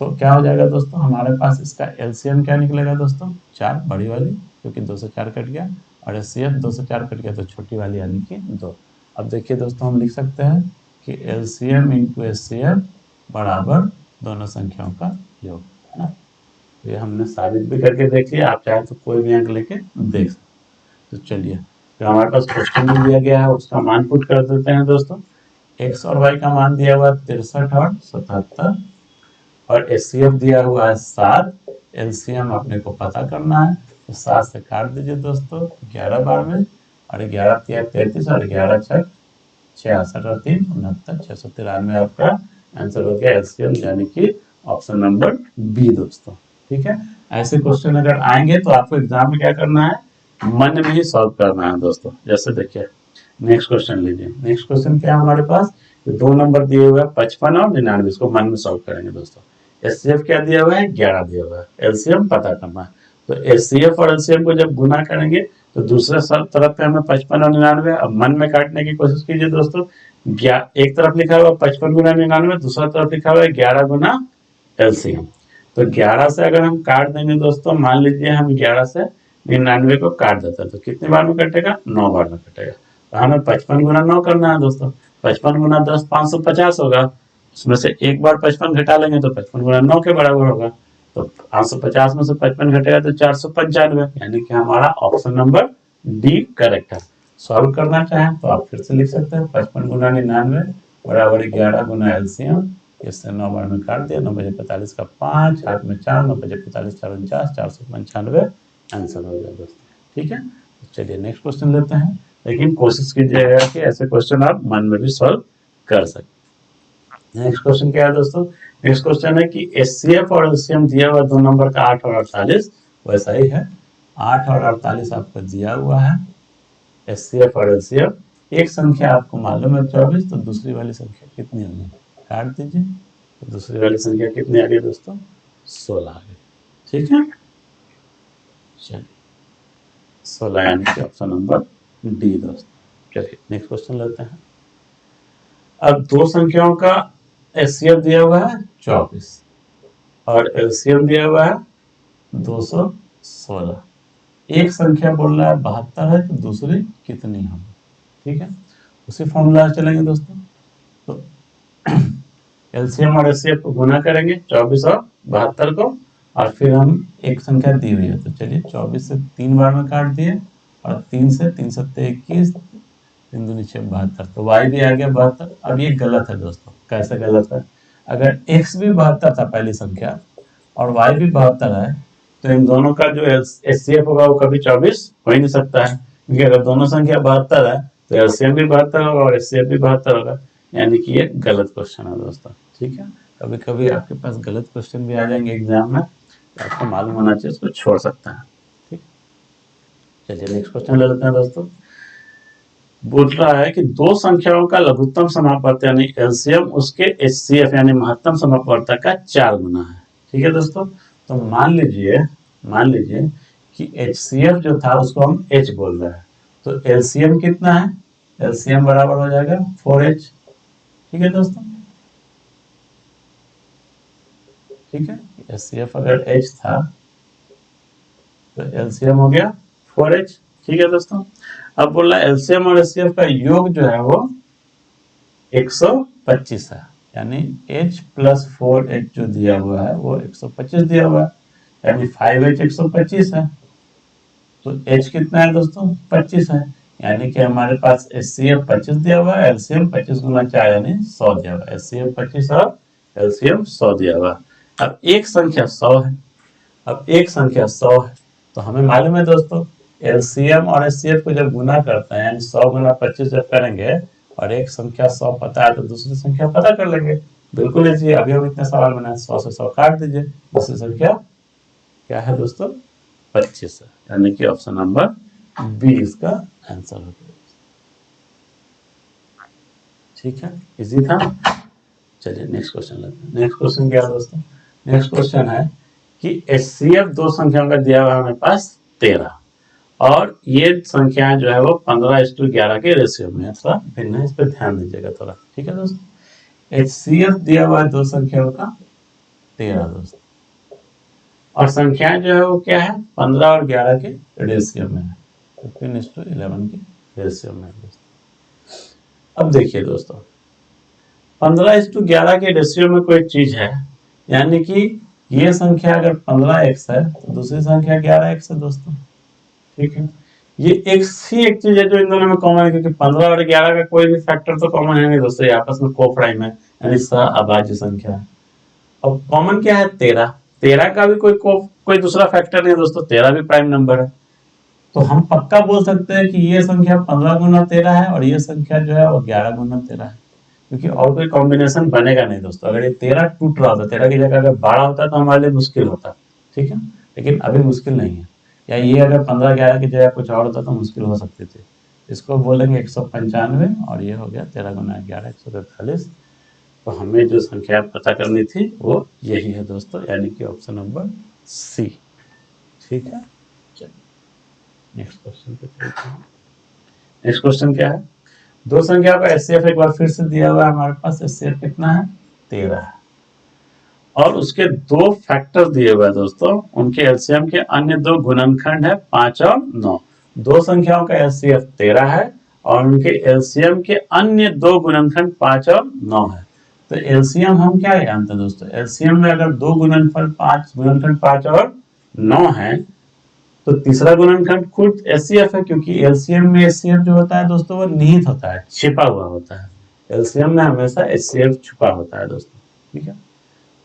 तो क्या हो जाएगा दोस्तों? हमारे पास इसका एलसीएम क्या निकलेगा दोस्तों? 4 बड़ी वाली, क्योंकि 2 से 4 कट गया, और HCF 2 से 4 कट गया तो छोटी वाली यानी कि 2। अब देखिए दोस्तों हम लिख सकते हैं कि एलसीएम इंटू HCF बराबर दोनों संख्याओं का योग है ना। ये हमने साबित भी करके देख लिया, आप चाहे तो कोई भी अंक लेके देख सकते। तो चलिए फिर हमारे पास क्वेश्चन भी दिया गया है, उसका मान पुट कर देते हैं दोस्तों। x और y का मान दिया हुआ है 63 और 77, और HCF दिया हुआ है 7। एलसीएम अपने को पता करना है, तो 7 से काट दीजिए दोस्तों 11 बार में, और 11 तिया 33 और 11 छक 66 और 3 69, 693 आपका आंसर हो गया एलसीएम, यानी कि ऑप्शन नंबर बी दोस्तों। ठीक है, ऐसे क्वेश्चन अगर आएंगे तो आपको एग्जाम में क्या करना है? मन में ही सॉल्व करना है दोस्तों। जैसे देखिए नेक्स्ट क्वेश्चन लीजिए। नेक्स्ट क्वेश्चन क्या है हमारे पास? दो नंबर दिए हुए हैं 55 और 99, इसको मन में सॉल्व करेंगे दोस्तों। HCF क्या दिया हुआ है? 11 दिया हुआ है, एलसीएम पता करना है। तो HCF और एलसीएम को जब गुना करेंगे तो दूसरे तरफ पे हमें 55 और 99, अब मन में काटने की कोशिश कीजिए दोस्तों। एक तरफ लिखा हुआ 55 गुना 99, दूसरा तरफ लिखा हुआ है 11 गुना एलसीएम। तो 11 से अगर हम काट देंगे दोस्तों, मान लीजिए हम 11 से 99 को काट देते हैं, तो कितने बार में कटेगा? 9 बार में कटेगा। तो हमें 55 गुना 9 करना है दोस्तों। 55 गुना 10 550 होगा, उसमें से एक बार 55 घटा लेंगे तो 55 गुना 9 के बराबर होगा। तो 550 में से 55 घटेगा तो 495, यानी कि हमारा ऑप्शन नंबर डी करेक्ट है। सॉल्व करना चाहें तो आप फिर से लिख सकते हैं 55 गुना 99 बराबर 11 गुना एलसीएम, इससे 9 बार में काट दिया, 9 बजे 45 का 5, हाथ में 4, 9 बजे 45 4 49, 495 आंसर हो गया दोस्तों। ठीक है, तो चलिए नेक्स्ट क्वेश्चन लेते हैं। लेकिन कोशिश कीजिएगा कि ऐसे क्वेश्चन आप मन में भी सॉल्व कर सकते। नेक्स्ट क्वेश्चन क्या है दोस्तों? नेक्स्ट क्वेश्चन है कि एचसीएफ और एलसीएम दिया हुआ दो नंबर का 8 और 48, वैसा ही है 8 और 48 आपको दिया हुआ है एचसीएफ और एलसीएम। एक संख्या आपको मालूम है 24, तो दूसरी वाली संख्या कितनी होगी? काट दीजिए, तो दूसरी वाली संख्या कितनी आ गई दोस्तों? 16 आ गई। ठीक है, चलिए 16 यानी कि ऑप्शन नंबर डी दोस्तों। चलिए नेक्स्ट क्वेश्चन लेते हैं। अब दो संख्याओं का एचसीएफ दिया हुआ है 24 और एलसीएम दिया हुआ है 216। एक संख्या बोल रहा है 72 है, तो दूसरी कितनी होगी? ठीक है, उसी फॉर्मूला से चलेंगे दोस्तों। तो एलसीएम और एचसीएफ को गुना करेंगे 24 और 72 को, और फिर हम एक संख्या दी हुई है, तो चलिए 24 से 3 बार में काट दिए और 3 से 3 सत्ते 21, 3 दूनी 6 72, तो y भी आ गया 72। अब ये गलत है दोस्तों। कैसे गलत है? अगर x भी 72 था पहली संख्या और y भी 72 है, तो इन दोनों का जो एचसीएफ होगा वो कभी 24 हो ही नहीं सकता है, क्योंकि अगर दोनों संख्या 72 है तो एलसीएम भी 72 होगा और एचसीएफ भी 72 होगा, यानी कि ये गलत क्वेश्चन है दोस्तों। ठीक है, कभी कभी आपके पास गलत क्वेश्चन भी आ जाएंगे एग्जाम में, तो आपको मालूम होना चाहिए, उसको छोड़ सकता है। ठीक, चलिए नेक्स्ट क्वेश्चन ले लेते हैं दोस्तों। बोल रहा है कि दो संख्याओं का लघुत्तम समापवर्त यानी एलसीएम उसके एचसीएफ यानी महत्तम समापवर्तक का 4 गुना है। ठीक है दोस्तों, तो मान लीजिए कि एचसीएफ जो था उसको हम एच बोल रहे हैं, तो एलसीएम कितना है? एलसीएम बराबर हो जाएगा 4h। ठीक है दोस्तों, ठीक है, एचसीएफ अगर h था तो एलसीएम हो गया 4h। ठीक है दोस्तों, अब बोल रहा है एलसीएम और एचसीएफ का योग जो है वो 125 है, यानी h प्लस 4h जो दिया हुआ है वो 125 दिया हुआ है, यानी 5h 125 है, तो h कितना है दोस्तों? 25 है, यानी कि हमारे पास एचसीएफ 25 दिया हुआ है, एलसीएम 25 गुना 4 यानी 100 दिया हुआ है। एचसीएफ 25 और एलसीएम 100 दिया हुआ है। अब एक संख्या 100 है, तो हमें मालूम है दोस्तों एलसीएम और एचसीएफ को जब गुना करते हैं, 100 गुना 25 जब करेंगे और एक संख्या 100 पता है तो दूसरी संख्या पता कर लेंगे। बिल्कुल ऐसे अभी हम इतना सवाल बनाए, 100 से 100 काट दीजिए, दूसरी संख्या क्या है दोस्तों? 25 है, यानी कि ऑप्शन नंबर बी इसका आंसर हो गया। ठीक है, इजी था। चलिए नेक्स्ट क्वेश्चन लेते हैं। नेक्स्ट क्वेश्चन क्या है दोस्तों? नेक्स्ट क्वेश्चन है कि एचसीएफ दो संख्याओं का दिया हुआ है हमारे पास 13, और ये संख्याएं जो है वो 15:11 के रेशियो में है, थोड़ा भिन्न है, इस पर ध्यान दीजिएगा थोड़ा। ठीक है दोस्तों, एचसीएफ दिया हुआ है दो संख्याओं का 13 दोस्तों, और संख्याएं जो है वो क्या है? 15 और 11 के रेशियो में है, 15:11 के रेशियो में है दोस्तों। अब देखिए दोस्तों, 15:11 के रेशियो में कोई चीज है, यानी कि ये संख्या अगर 15x है तो दूसरी संख्या 11x है दोस्तों। ठीक है, ये एक चीज है जो इन दोनों में कॉमन है, क्योंकि 15 और 11 का कोई भी फैक्टर तो कॉमन है नहीं दोस्तों, ये आपस में को-प्राइम है, यानी सहअभाज्य संख्या है। अब कॉमन क्या है? 13 का भी कोई दूसरा फैक्टर नहीं है दोस्तों, 13 भी प्राइम नंबर है, तो हम पक्का बोल सकते हैं कि ये संख्या 15 गुना 13 है और ये संख्या जो है वो 11 गुना 13 है, क्योंकि और कोई कॉम्बिनेशन बनेगा नहीं दोस्तों। अगर ये 13 टूट रहा होता, 13 की जगह अगर 12 होता तो हमारे लिए मुश्किल होता। ठीक है, लेकिन अभी मुश्किल नहीं है, या ये अगर 15-11 की जगह कुछ और होता तो मुश्किल हो सकती थी। इसको बोलेंगे 195, और ये हो गया 13 गुना 11 143। तो हमें जो संख्या पता करनी थी वो यही है दोस्तों, यानी कि ऑप्शन नंबर सी। ठीक है, नेक्स्ट क्वेश्चन पे चलते हैं। नेक्स्ट क्वेश्चन क्या है? दो संख्याओं का एचसीएफ एक बार फिर से दिया हुआ है हमारे पास, एचसीएफ कितना है? 13 है, और उसके दो फैक्टर दिए हुए हैं दोस्तों, उनके एलसीएम के अन्य दो गुणनखंड है 5 और 9। दो संख्याओं का एचसीएफ 13 है और उनके एलसीएम के अन्य दो गुणनखंड 5 और 9 है। तो एलसीएम हम क्या जानते हैं दोस्तों? एलसीएम में अगर दो गुणनखंड 5 और 9 है तो तीसरा गुणनखंड खुद एचसीएफ है, क्योंकि एलसीएम में एचसीएफ जो होता है दोस्तों वो निहित होता है, छिपा हुआ होता है। एलसीएम में हमेशा एचसीएफ छुपा होता है दोस्तों। ठीक है,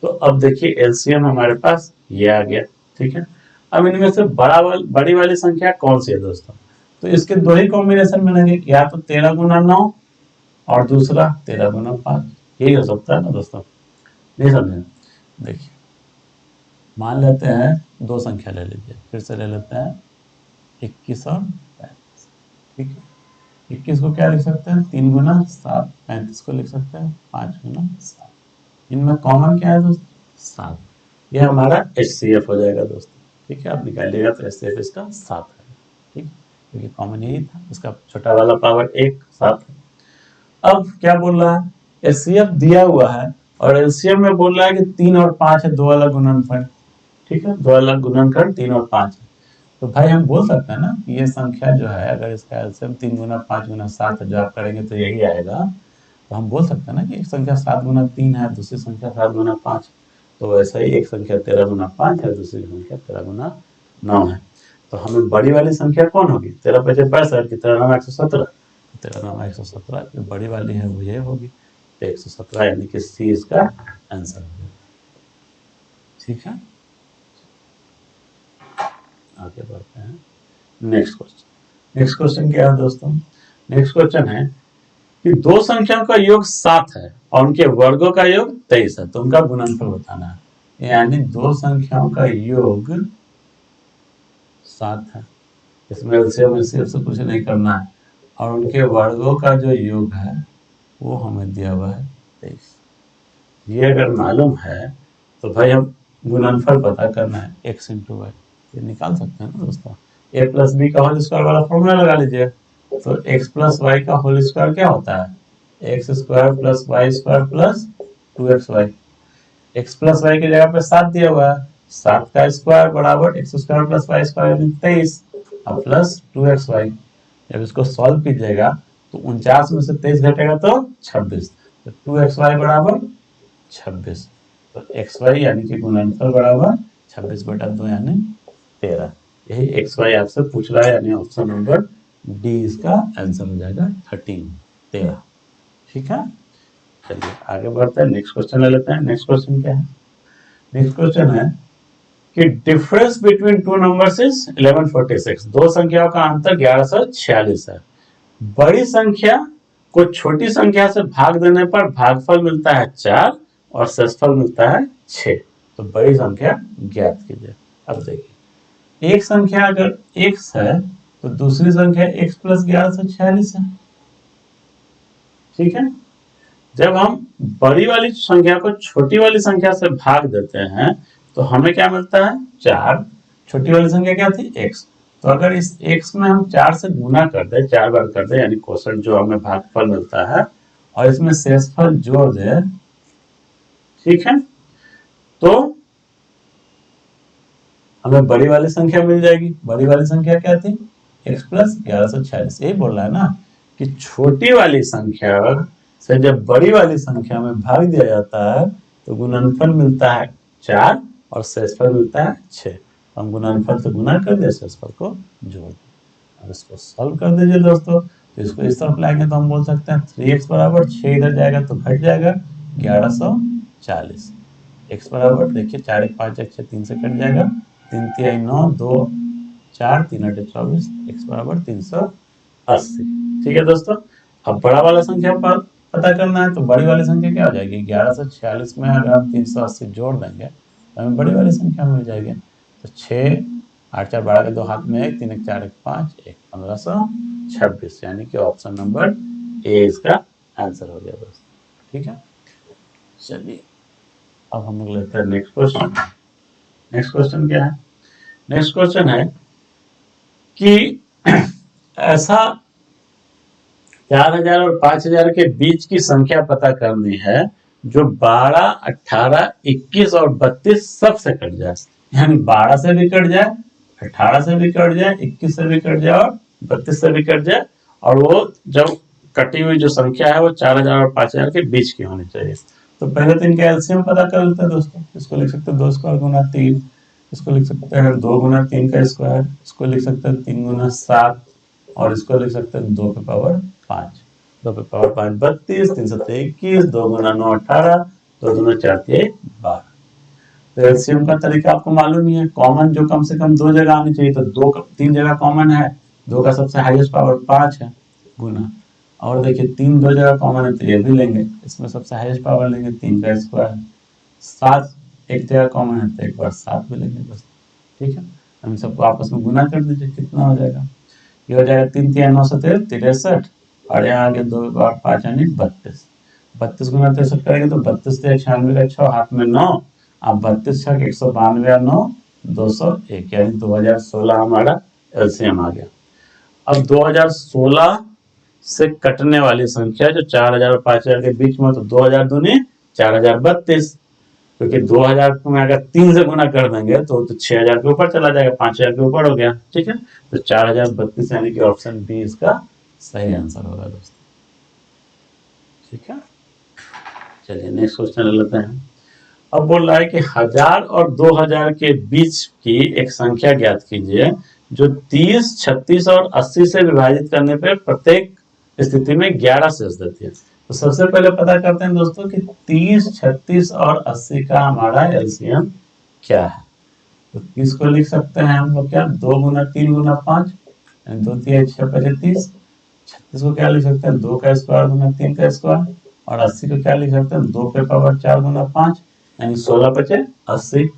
तो अब देखिए एलसीएम हमारे पास ये आ गया। ठीक है, अब इनमें से बड़ी वाली संख्या कौन सी है दोस्तों? तो तो इसके दो ही कॉम्बिनेशन मिलेंगे, या तो 13 गुना 9 और दूसरा 13 गुना 5, यही हो सकता है ना दोस्तों। नहीं समझे? देखिए मान लेते हैं दो संख्या ले लीजिए, फिर से ले लेते हैं 21 और 35, ठीक है। 21 को क्या लिख सकते हैं 3 गुना 7, 35 को लिख सकते हैं 5 गुना 7, इनमें कॉमन क्या है दोस्तों 7, ये हमारा HCF हो जाएगा दोस्तों, ठीक है। आप निकालिएगा तो HCF इसका 7 है, ठीक, क्योंकि कॉमन यही था, इसका छोटा वाला पावर 1 7 है। अब क्या बोल रहा है, HCF दिया हुआ है और LCM में बोल रहा है कि 3 और 5 है, दो वाला गुणनफल, ठीक है, दो वाला गुणनखंड 3 और 5 है। तो भाई हम बोल सकते हैं ना कि ये संख्या जो है, अगर इसका एलसीएम 3 गुना 5 गुना 7 जो आप करेंगे तो यही आएगा, तो हम बोल सकते हैं ना कि एक संख्या 7 गुना 3 है, दूसरी संख्या 7 गुना 5, तो वैसा ही एक संख्या 13 गुना 5 है, दूसरी संख्या 13 गुना 9 है। तो हमें बड़ी वाली संख्या कौन होगी, 13 5 65 की 13 9 117, 13 9 117 जो बड़ी वाली है वो ये होगी, तो 117 यानी कि सी इसका आंसर है, ठीक है। आगे बढ़ते हैं नेक्स्ट क्वेश्चन। नेक्स्ट क्वेश्चन क्या है दोस्तों, नेक्स्ट क्वेश्चन है कि दो संख्याओं का योग 7 है और उनके वर्गों का योग 23 है, तो उनका गुणनफल बताना है। यानी दो संख्याओं का योग 7 है, इसमें एलसीएम से कुछ नहीं करना है, और उनके वर्गों का जो योग है वो हमें दिया हुआ है 23। ये अगर मालूम है तो भाई हम गुणनफल पता करना है, x इंटू वाई, ये निकाल सकते हैं ना दोस्तों। a प्लस बी का होल स्क्वायर वाला फॉर्मूला लगा लीजिए, तो x प्लस वाई का होल स्क्वायर क्या होता है, x square plus y square plus 2xy। x plus y की जगह पे 7 दिया हुआ है, 7 का स्क्वायर बराबर x square plus y square यानी 23 और प्लस 2xy। जब इसको सॉल्व कीजिएगा तो 49 में से 23 घटेगा तो 26, तो 2xy बराबर 26, तो xy यानी कि गुणनफल बराबर 26/2 यानी 13। यही xy आपसे पूछ रहा है, यानी ऑप्शन नंबर डी इसका आंसर हो जाएगा 13। ठीक है, चलिए आगे बढ़ते हैं, नेक्स्ट क्वेश्चन ले लेते हैं। नेक्स्ट क्वेश्चन क्या है, नेक्स्ट क्वेश्चन है कि difference between two numbers is 1146, दो संख्याओं का अंतर 1146 है। बड़ी संख्या को छोटी संख्या से भाग देने पर भागफल मिलता है 4 और शेषफल मिलता है 6, तो बड़ी संख्या ज्ञात कीजिए। अब देखिए एक संख्या अगर x है तो दूसरी संख्या x प्लस 1146 है, ठीक है। जब हम बड़ी वाली संख्या को छोटी वाली संख्या से भाग देते हैं तो हमें क्या मिलता है 4, छोटी वाली संख्या क्या थी x, तो अगर इस x में हम 4 से गुना कर दे, 4 बार कर दे, यानी क्वोशंट जो हमें भागफल मिलता है, और इसमें शेषफल जोड़ दे, ठीक है, तो हमें बड़ी वाली संख्या मिल जाएगी। बड़ी वाली संख्या क्या थी x प्लस 1146, यही बोल रहा है ना कि छोटी वाली संख्या से जब बड़ी वाली संख्या में भाग दिया जाता है तो गुणनफल मिलता है 4 और शेषफल मिलता है 6। हम गुणनफल से गुना कर दे, शेषफल को जोड़ दें। अब इसको सॉल्व कर दीजिए दोस्तों, तो इसको इस तरफ लाएंगे तो हम बोल सकते हैं 3x बराबर 6 इधर जाएगा तो घट जाएगा 1140। x बराबर देखिए 4 1 5 1 6 3 से कट जाएगा, 3 3 9 2 4 3 8 24, x बराबर 380। ठीक है दोस्तों, अब बड़ा वाला संख्या पर पता करना है, तो बड़ी वाली संख्या क्या हो जाएगी 1146 में अगर हम 380 जोड़ देंगे तो हमें बड़ी वाली संख्या मिल जाएगी। तो 6 8 4 12 के 2 हाथ में 1 3 1 4 1 5 1 1526, यानी कि ऑप्शन नंबर ए इसका आंसर हो गया दोस्तों। ठीक है, चलिए अब हम लोग लेते हैं नेक्स्ट क्वेश्चन। नेक्स्ट क्वेश्चन क्या है, नेक्स्ट क्वेश्चन है कि ऐसा 4000 और 5000 के बीच की संख्या पता करनी है जो 12 18 21 और 32 सबसे कट जाए, यानी 12 से भी कट जाए, 18 से भी कट जाए, 21 से भी कट जाए और 32 से भी कट जाए, और वो जब कटी हुई जो संख्या है वो 4000 और 5000 के बीच की होनी चाहिए। तो पहले तो इनका एलसीएम पता कर लेते हैं दोस्तों। इसको लिख सकते हैं 2 स्क्वायर गुना 3, इसको लिख सकते हैं 2 गुना 3 का स्क्वायर, इसको लिख सकते हैं 3 गुना 7, और इसको लिख सकते हैं 2 पे पावर 5, 2 पे पावर 5 32, 3 7 21, 2 गुना 9 18, 2 गुना 4 3 12। तो एलसीएम का तरीका आपको मालूम ही है, कॉमन जो कम से कम 2 जगह आनी चाहिए, तो 2 3 जगह कॉमन है 2 का सबसे हाईएस्ट पावर 5 है गुना, और देखिए 3 दो जगह कॉमन है तो ये भी लेंगे, इसमें सबसे हाईएस्ट पावर लेंगे 3 का स्क्वायर, 7 एक जगह कॉमन है तो एक बार 7 भी लेंगे बस। ठीक है, हम सबको आपस में गुना कर दीजिए, कितना हो जाएगा, ये हो जाएगा 3 3 9 7 63, और यहाँ आगे 2 बार 5 यानी 32, 32 गुना 63 करेंगे तो 32 96 का 6 हाथ में 9, अब 32 छक 192 और 9 201, यानी 2016 हमारा एलसीएम आ गया। अब 2016 से कटने वाली संख्या जो 4000 और 5000 के बीच में, तो 2000 दूनी 4032, क्योंकि 2000 को में अगर 3 से गुना कर देंगे तो 6000 के ऊपर चला जाएगा, 5000 के ऊपर हो गया। ठीक है, तो 4032 यानी कि ऑप्शन बी इसका सही आंसर होगा दोस्तों। ठीक है, चलिए नेक्स्ट क्वेश्चन ले लेते हैं। अब बोल रहा है कि 1000 और 2000 के बीच की एक संख्या ज्ञात कीजिए जो 30, 36 और 80 से विभाजित करने पर प्रत्येक स्थिति में 11 शेष देती है। तो सबसे पहले पता करते हैं दोस्तों कि 30, 36 और 80 का हमारा एलसीएम क्या है। तो 30 को लिख सकते हैं हम लोग क्या, 2 गुना 3 गुना 5, 2 3 6 35। 36 को क्या लिख सकते हैं, 2 का स्क्वायर गुना 3 का स्क्वायर, और 80 को क्या लिख सकते हैं, 2 पे पावर 4 गुना 5, यानी 16 बचे 80।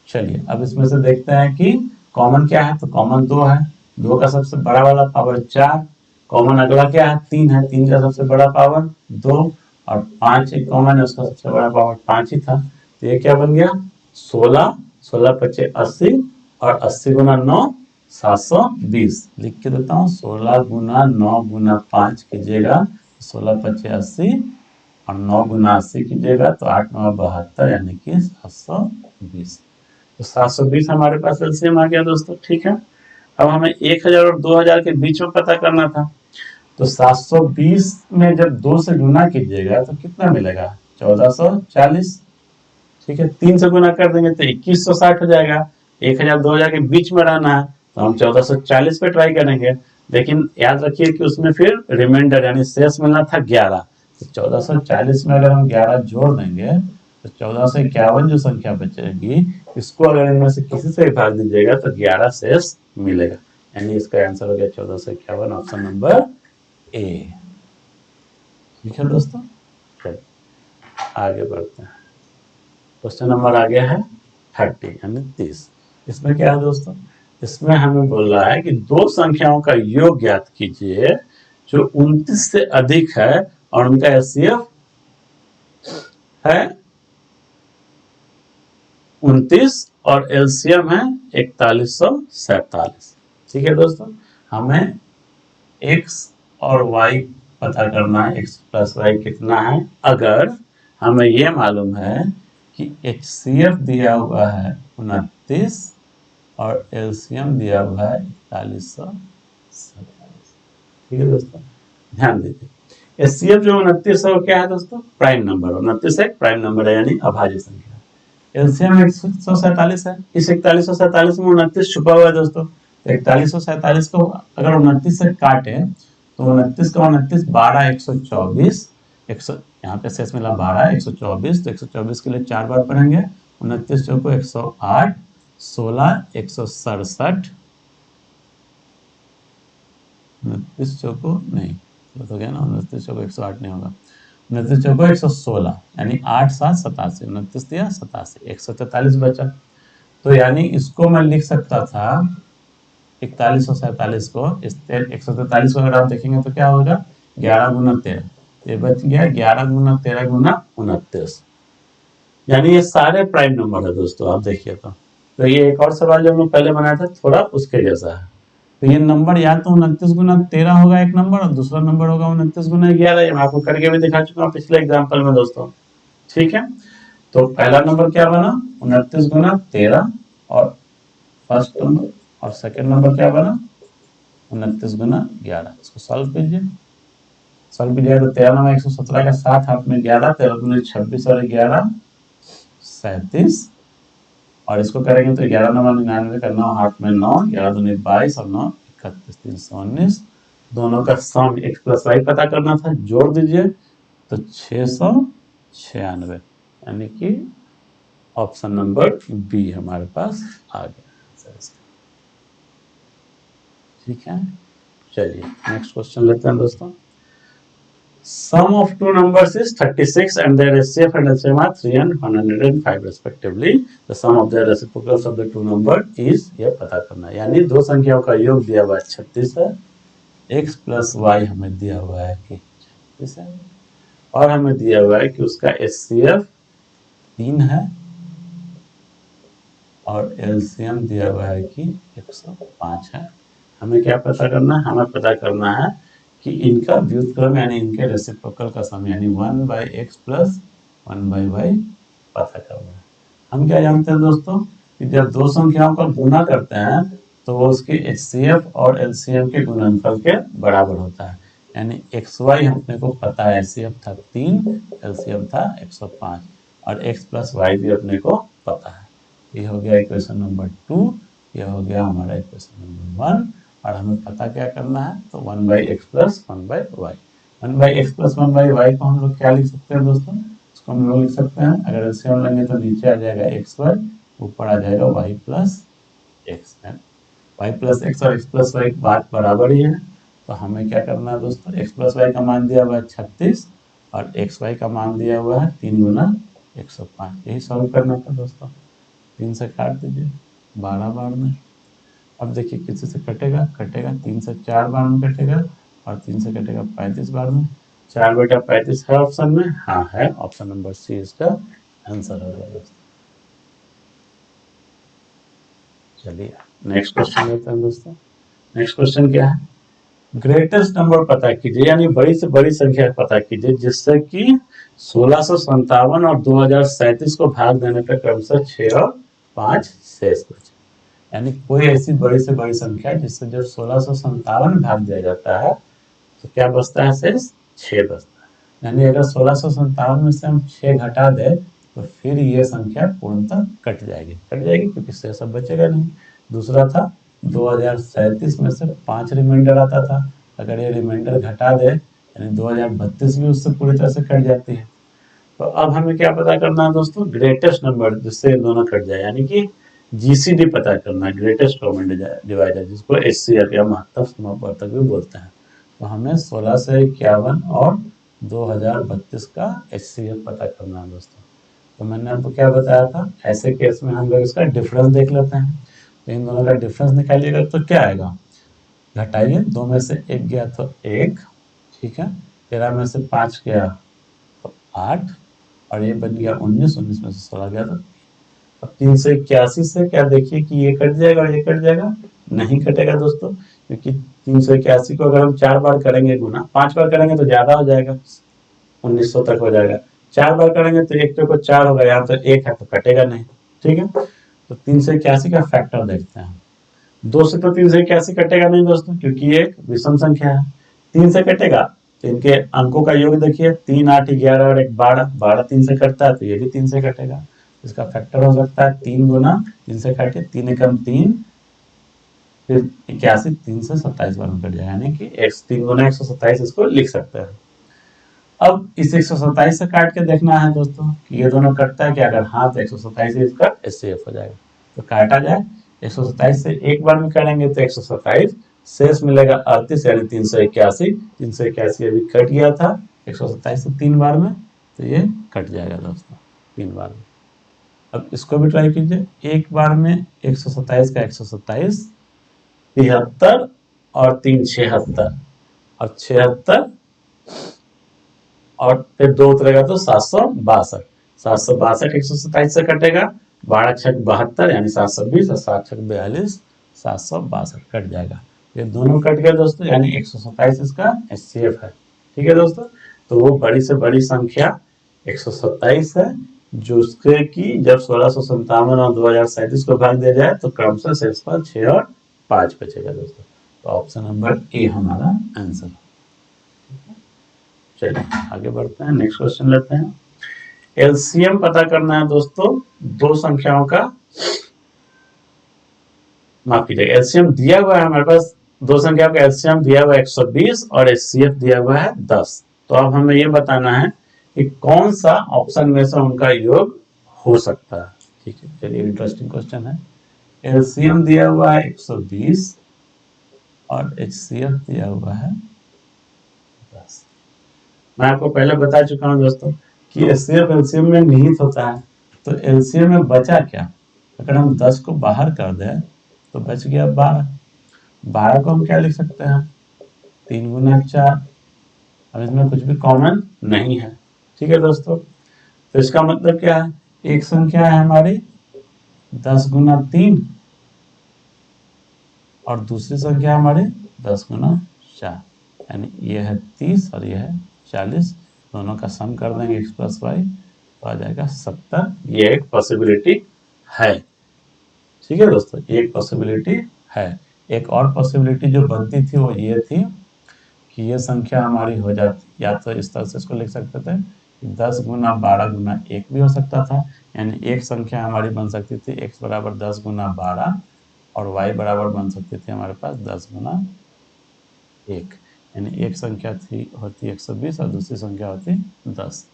चलिए अब इसमें से देखते हैं कि कॉमन क्या है, तो कॉमन 2 है, 2 का सबसे बड़ा वाला पावर 4, कॉमन अगला क्या है, 3 है, 3 का सबसे बड़ा पावर 2, और 5 एक कॉमन है, उसका सबसे बड़ा पावर 5 ही था, तो ये क्या बन गया 16, 16 पचे 80, और 80 गुना 9 720, लिख के देता हूँ, 16 गुना 9 गुना 5 कीजिएगा 16 पचे 80, और 9 गुना 80 कीजिएगा तो 8 9 72, यानी कि 720। तो 720 हमारे पास एलसीएम आ गया दोस्तों। ठीक है, अब हमें 1000 और 2000 के बीच में पता करना था, तो 720 में जब 2 से गुना कीजिएगा तो कितना मिलेगा, 1440। ठीक है, 3 से गुना कर देंगे तो 2160 हो जाएगा। 1000 2000 के बीच में रहना है तो हम 1440 पे ट्राई करेंगे, लेकिन याद रखिए कि उसमें फिर रिमाइंडर यानी शेष मिलना था 11, तो 1440 में अगर हम 11 जोड़ देंगे तो 1451 जो संख्या बचेगी, इसको अगर इनमें से किसी से भाग दीजिएगा तो 11 शेष मिलेगा, यानी इसका आंसर हो गया 1451, ऑप्शन नंबर ए। ठीक है दोस्तों, आगे बढ़ते हैं। क्वेश्चन नंबर आ गया है 30 यानी 30। इसमें क्या है दोस्तों, इसमें हमें बोल रहा है कि दो संख्याओं का योग ज्ञात कीजिए जो 29 से अधिक है और उनका एचसीएफ है 29 और एलसीएम है 4147। ठीक है दोस्तों, हमें x और y पता करना है, x प्लस वाई कितना है। अगर हमें यह मालूम है कि HCF दिया हुआ है 29 और एलसीएम दिया हुआ है 4147। ठीक है दोस्तों, ध्यान दीजिए, HCF जो 29 है वो क्या है दोस्तों, प्राइम नंबर, 29 एक प्राइम नंबर है यानी अभाज्य संख्या। एलसीएम 147 है, इस 4147 में 29 छुपा हुआ है दोस्तों, तो 4147 को अगर 29 से काटे तो 29 का 29 12 124, 100 यहाँ पे शेष मिला 12 124, तो 124 के लिए 4 बार पढ़ेंगे, 29 चौको 108, 16 167, 29 चौको नहीं हो गया ना, 29 चौको 108 नहीं होगा, 29 चौको 116, यानी 8 7 87, 29 दिया 87, 143 बचा। तो यानी इसको मैं लिख सकता था 4147 को, इस 143 को अगर आप देखेंगे तो क्या होगा 11 गुना 13, ये बच गया 11 गुना 13 गुना 29, यानी ये सारे प्राइम नंबर है दोस्तों। आप देखिए तो ये एक और सवाल जो हम लोग पहले बनाया था थोड़ा उसके जैसा है। तो ये नंबर या तो 29 गुना 13 होगा एक नंबर, और दूसरा नंबर होगा 29 गुना 11, ये मैं आपको करके भी दिखा चुका हूँ पिछले एग्जाम्पल में दोस्तों। ठीक है, तो पहला नंबर क्या बना 29 गुना 13 और फर्स्ट नंबर, और सेकंड नंबर क्या बना 29 गुना 11। इसको सॉल्व कीजिए, सॉल्व कीजिएगा तो 13 में 117 का 7 हाथ में 11, 13 दूनी 26 और 11 37, और इसको करेंगे तो 11 नंबर 99 का 9 हाथ में 9, 11 दूनी 22 और 9 31 319, दोनों का सम x प्लस वाई पता करना था, जोड़ दीजिए तो 696, यानी कि ऑप्शन नंबर बी हमारे पास आ गया। ठीक है, चलिए नेक्स्ट क्वेश्चन लेते हैं दोस्तों। Sum of two numbers is 36 and their HCF and LCM are 3 and 105 respectively. The sum of the reciprocals of the two numbers is, ये पता करना है, यानी दो संख्याओं का योग दिया हुआ है 36 है, x प्लस वाई हमें दिया हुआ है कि 36 है, और हमें दिया हुआ है कि उसका HCF 3 है और LCM दिया हुआ है कि 105 है। हमें क्या पता करना है? हमें पता करना है कि इनका व्युत्क्रम यानी इनके रेसिप्रोकल का सम यानी 1/x प्लस 1/y पता करना है। हम क्या जानते हैं दोस्तों कि जब दो संख्याओं का गुना करते हैं तो वो उसके HCF और LCM के गुणनफल के बराबर होता है। यानी xy अपने को पता है, HCF था 3, LCM था 105 और x प्लस वाई भी अपने को पता है। ये हो गया इक्वेशन नंबर 2, ये हो गया हमारा इक्वेशन नंबर 1 और हमें पता क्या करना है? तो 1/x plus 1/y। 1/x plus 1/y को हम लोग क्या लिख सकते हैं दोस्तों? इसको हम लोग लिख सकते हैं, अगर एलसीएम लेंगे तो नीचे आ जाएगा xy, ऊपर आ जाएगा y प्लस x है। y प्लस x और x प्लस y बात बराबर ही है, तो हमें क्या करना है दोस्तों? x प्लस y का मान दिया हुआ है 36 और xy का मान दिया हुआ है 3 गुना 105। यही सॉल्व करना था दोस्तों। 3 से काट दीजिए 12 बार में। अब देखिए किसी से कटेगा, 3 से 4 बार में कटेगा और 3 से कटेगा 35 बार में। 4/35 है ऑप्शन में? हाँ है, ऑप्शन नंबर सी इसका आंसर हो गया दोस्तों। चलिए नेक्स्ट क्वेश्चन लेते हैं दोस्तों। नेक्स्ट क्वेश्चन क्या है? ग्रेटेस्ट नंबर पता कीजिए, यानी बड़ी से बड़ी संख्या पता कीजिए जिससे कि 1657 और 2037 को भाग देने पर क्रमशः 6 और 5 शेष बचे। यानी कोई ऐसी बड़ी से बड़ी संख्या जिससे जब 1657 भाग दिया जाता है तो क्या बचता है? शेष 6 बचता है। यानी अगर 1657 में से हम 6 घटा दें तो फिर ये संख्या पूर्णतः कट जाएगी क्योंकि शेष अब बचेगा नहीं। दूसरा था 2037 में से 5 रिमाइंडर आता था, अगर ये रिमाइंडर घटा दे यानी 2032 भी उससे पूरी तरह से कट जाती है। तो अब हमें क्या पता करना है दोस्तों? ग्रेटेस्ट नंबर जिससे दोनों कट जाए, यानी कि जीसीडी पता करना है, ग्रेटेस्ट कॉमन डिवाइडर, जिसको HCF या महत्तम समापवर्तक भी बोलते हैं। तो हमें 16 से 51 और 2032 का HCF पता करना है दोस्तों। तो मैंने आपको क्या बताया था, ऐसे केस में हम लोग इसका डिफरेंस देख लेते हैं। तो इन दोनों का डिफरेंस निकालिएगा तो क्या आएगा? घटाइए, 2 में से 1 गया तो 1, ठीक है, 13 में से 5 गया तो 8 और ये बन गया 19 में से 16 गया तो। अब 381 से क्या देखिए कि ये कट जाएगा और ये कट जाएगा? नहीं कटेगा दोस्तों, क्योंकि 381 को अगर हम 4 बार करेंगे गुना, 5 बार करेंगे तो ज्यादा हो जाएगा, 1900 तक हो जाएगा। 4 बार करेंगे तो 1 को 4 होगा, यहाँ तो 1 है तो कटेगा नहीं, ठीक है। तो 381 का फैक्टर देखते हैं। 2 से तो 381 कटेगा नहीं दोस्तों, क्योंकि ये एक विषम संख्या है। 3 से कटेगा तो इनके अंकों का योग देखिए, 3, 8, 11 और 1 12, 12 3 से कटता है तो ये भी 3 से कटेगा। इसका फैक्टर हो सकता है 3 गुना 3 से काटे, 3 एकम 3, फिर 81 3 से 27 बार में कट जाएगा, यानी कि 3 गुना 127 इसको लिख सकते हैं। अब इस 127 से काट के देखना है दोस्तों कि ये दोनों कटता है क्या? अगर हाँ तो 127 इसका HCF हो जाएगा। तो काटा जाए, 127 से एक बार में करेंगे तो 127, शेष मिलेगा 38 यानी 381। 381 अभी कट गया था 127 से 3 बार में, तो ये कट जाएगा दोस्तों 3 बार में। अब इसको भी ट्राई कीजिए, एक बार में 127 का 127, 73 और 3 76 और 76 और फिर 2 उतरेगा तो 762। 762 127 से कटेगा, 12 छक 72 यानी 720 और 7 छक 42, 762 कट जाएगा। ये दोनों कट गए दोस्तों, यानी 127 इसका HCF है, ठीक है दोस्तों। तो वो बड़ी से बड़ी संख्या 127 है, जो उसके की जब 1657 और 2037 को भाग दिया जाए तो क्रमशः शेष पर 6 और 5 बचेगा दोस्तों। तो ऑप्शन नंबर ए हमारा आंसर। चलिए आगे बढ़ते हैं, नेक्स्ट क्वेश्चन लेते हैं। एलसीएम पता करना है दोस्तों दो संख्याओं का, माफ कीजिएगा, एलसीएम दिया हुआ है हमारे पास, दो संख्याओं का एलसीएम दिया हुआ है 120 और HCF दिया हुआ है 10। तो अब हमें ये बताना है कि कौन सा ऑप्शन में से उनका योग हो सकता है, ठीक है। चलिए इंटरेस्टिंग क्वेश्चन है। एलसीएम दिया हुआ है 120 और HCF दिया हुआ है 10। मैं आपको पहले बता चुका हूँ दोस्तों कि HCF एलसीएम में निहित होता है, तो एलसीएम में बचा क्या, अगर हम 10 को बाहर कर दें तो बच गया 12। 12 को हम क्या लिख सकते हैं, 3 गुना 4। अब इसमें कुछ भी कॉमन नहीं है, ठीक है दोस्तों। तो इसका मतलब क्या है, एक संख्या है हमारी 10 गुना 3 और दूसरी संख्या हमारी 10 गुना 4, यानी ये है 30 और ये है 40। दोनों का सम कर देंगे x प्लस वाई तो आ जाएगा 70। ये एक पॉसिबिलिटी है, ठीक है दोस्तों, ये एक पॉसिबिलिटी है। एक और पॉसिबिलिटी जो बनती थी वो ये थी कि ये संख्या हमारी हो जाती, या तो इस तरह से इसको लिख सकते थे 10 गुना 12 गुना 1 भी हो सकता था, यानी एक संख्या हमारी बन सकती थी x बराबर 10 गुना 12 और y बराबर बन सकती थी हमारे पास 10 गुना 1, यानी एक संख्या थी होती 120 और दूसरी संख्या होती 10,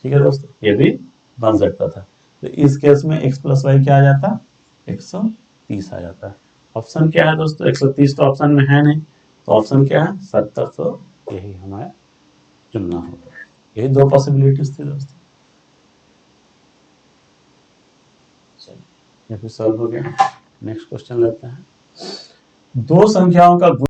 ठीक है दोस्तों, ये भी बन सकता था। तो इस केस में x प्लस वाई क्या आ जाता, 130 आ जाता है। ऑप्शन क्या है दोस्तों, 130 तो ऑप्शन में है नहीं, तो ऑप्शन क्या है 70, तो यही हमें चुनना होगा। यही दो पॉसिबिलिटीज थी दोस्तों। चलिए ये फिर सॉल्व हो गया। नेक्स्ट क्वेश्चन लेते हैं, दो संख्याओं का गुण।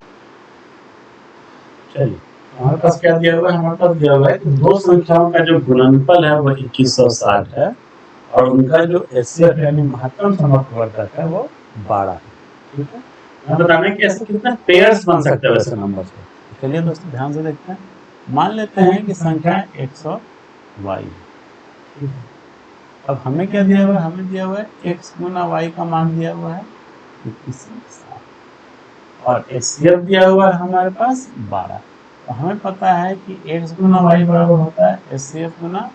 चलिए हमारे पास क्या दिया हुआ है, हमारे पास दिया हुआ है कि दो संख्याओं का जो गुणनफल है वो 2160 है और उनका जो एचसीएफ यानी महत्तम समवर्तक है वो 12 है, ठीक है। मैं बताना है कि ऐसे कितने पेयर्स बन सकते हैं वैसे नंबर्स के। चलिए दोस्तों ध्यान से देखते हैं, मान लेते हैं कि संख्या x और y है। अब हमें क्या दिया हुआ है, हमें दिया हुआ है x गुना y का मान दिया हुआ है 2160 और एचसीएफ दिया हुआ है हमारे पास 12। तो हमें पता है कि x गुना y बराबर होता है एचसीएफ गुना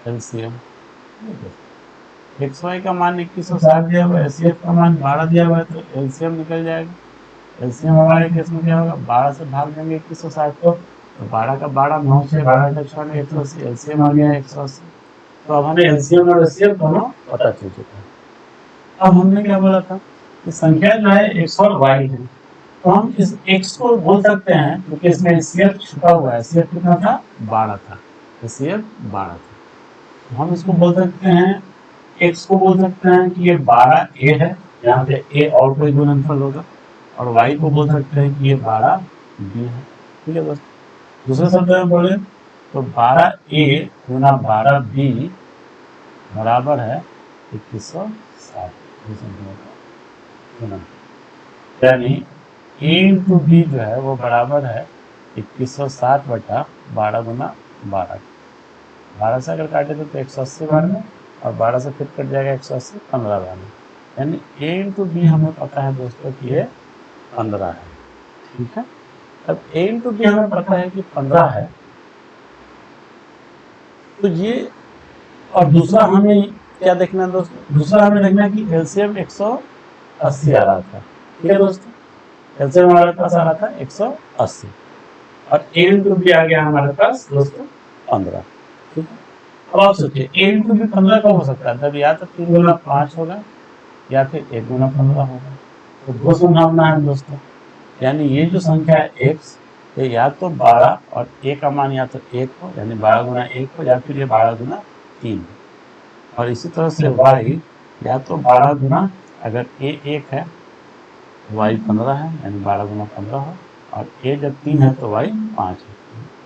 एलसीएम। एक्स वाई का मान 2160 दिया हुआ है, एचसीएफ का मान 12 दिया हुआ है, तो एलसीएम निकल जाएगा। एलसीएम हमारे केस में क्या होगा, 12 से भाग देंगे 2160 को, तो 12 का 12 9 से 12 का 6 180, एलसीएम आ गया 180। तो अब हमें एलसीएम और एचसीएफ दोनों पता चल चुका है। अब हमने क्या बोला था कि संख्या जो है एक्स और वाई है, तो हम इस एक्स को बोल सकते हैं क्योंकि इसमें एचसीएफ छुपा हुआ है। एचसीएफ कितना था, 12 था, एचसीएफ 12 था, तो हम इसको बोल सकते हैं, x को बोल सकते हैं कि ये 12a है, यहाँ पे a और कोई गुणनफल होगा, और y को बोल सकते हैं कि ये 12b है, ठीक है दोस्तों। दूसरे शब्द में बोले तो 12a गुना 12b बराबर है 2160, यानी a इंटू b जो है वो बराबर है 2160 बटा 12 गुना 12। 12 से अगर काटे तो 180 बार में, और 12 से फिर कट जाएगा 180 15 बार में, यानी a इंटू बी हमें पता है दोस्तों कि ये 15 है, ठीक है। अब a इंटू बी हमें पता है कि 15 है, तो ये, और दूसरा हमें क्या देखना है दोस्तों, दूसरा हमें देखना है कि एलसीएम 180 आ रहा था, ठीक है दोस्तों। एलसीएम हमारे पास आ रहा था 180 और a इंटू बी आ गया हमारे पास दोस्तों 15, ठीक है। अब आप सोचिए a इंटू बी 15 कब हो सकता है, तब या तो 3 गुना 5 होगा या फिर 1 गुना 15 होगा। तो दो संभावना है दोस्तों, यानी ये जो संख्या है x, ये या तो 12 और a का मान या तो 1 हो, यानी 12 गुना 1 हो, या फिर ये 12 गुना 3 हो। और इसी तरह से y या तो 12 गुना, अगर a 1 है y 15 है, यानी 12 गुना 15 हो, और a जब 3 है तो y 5 है,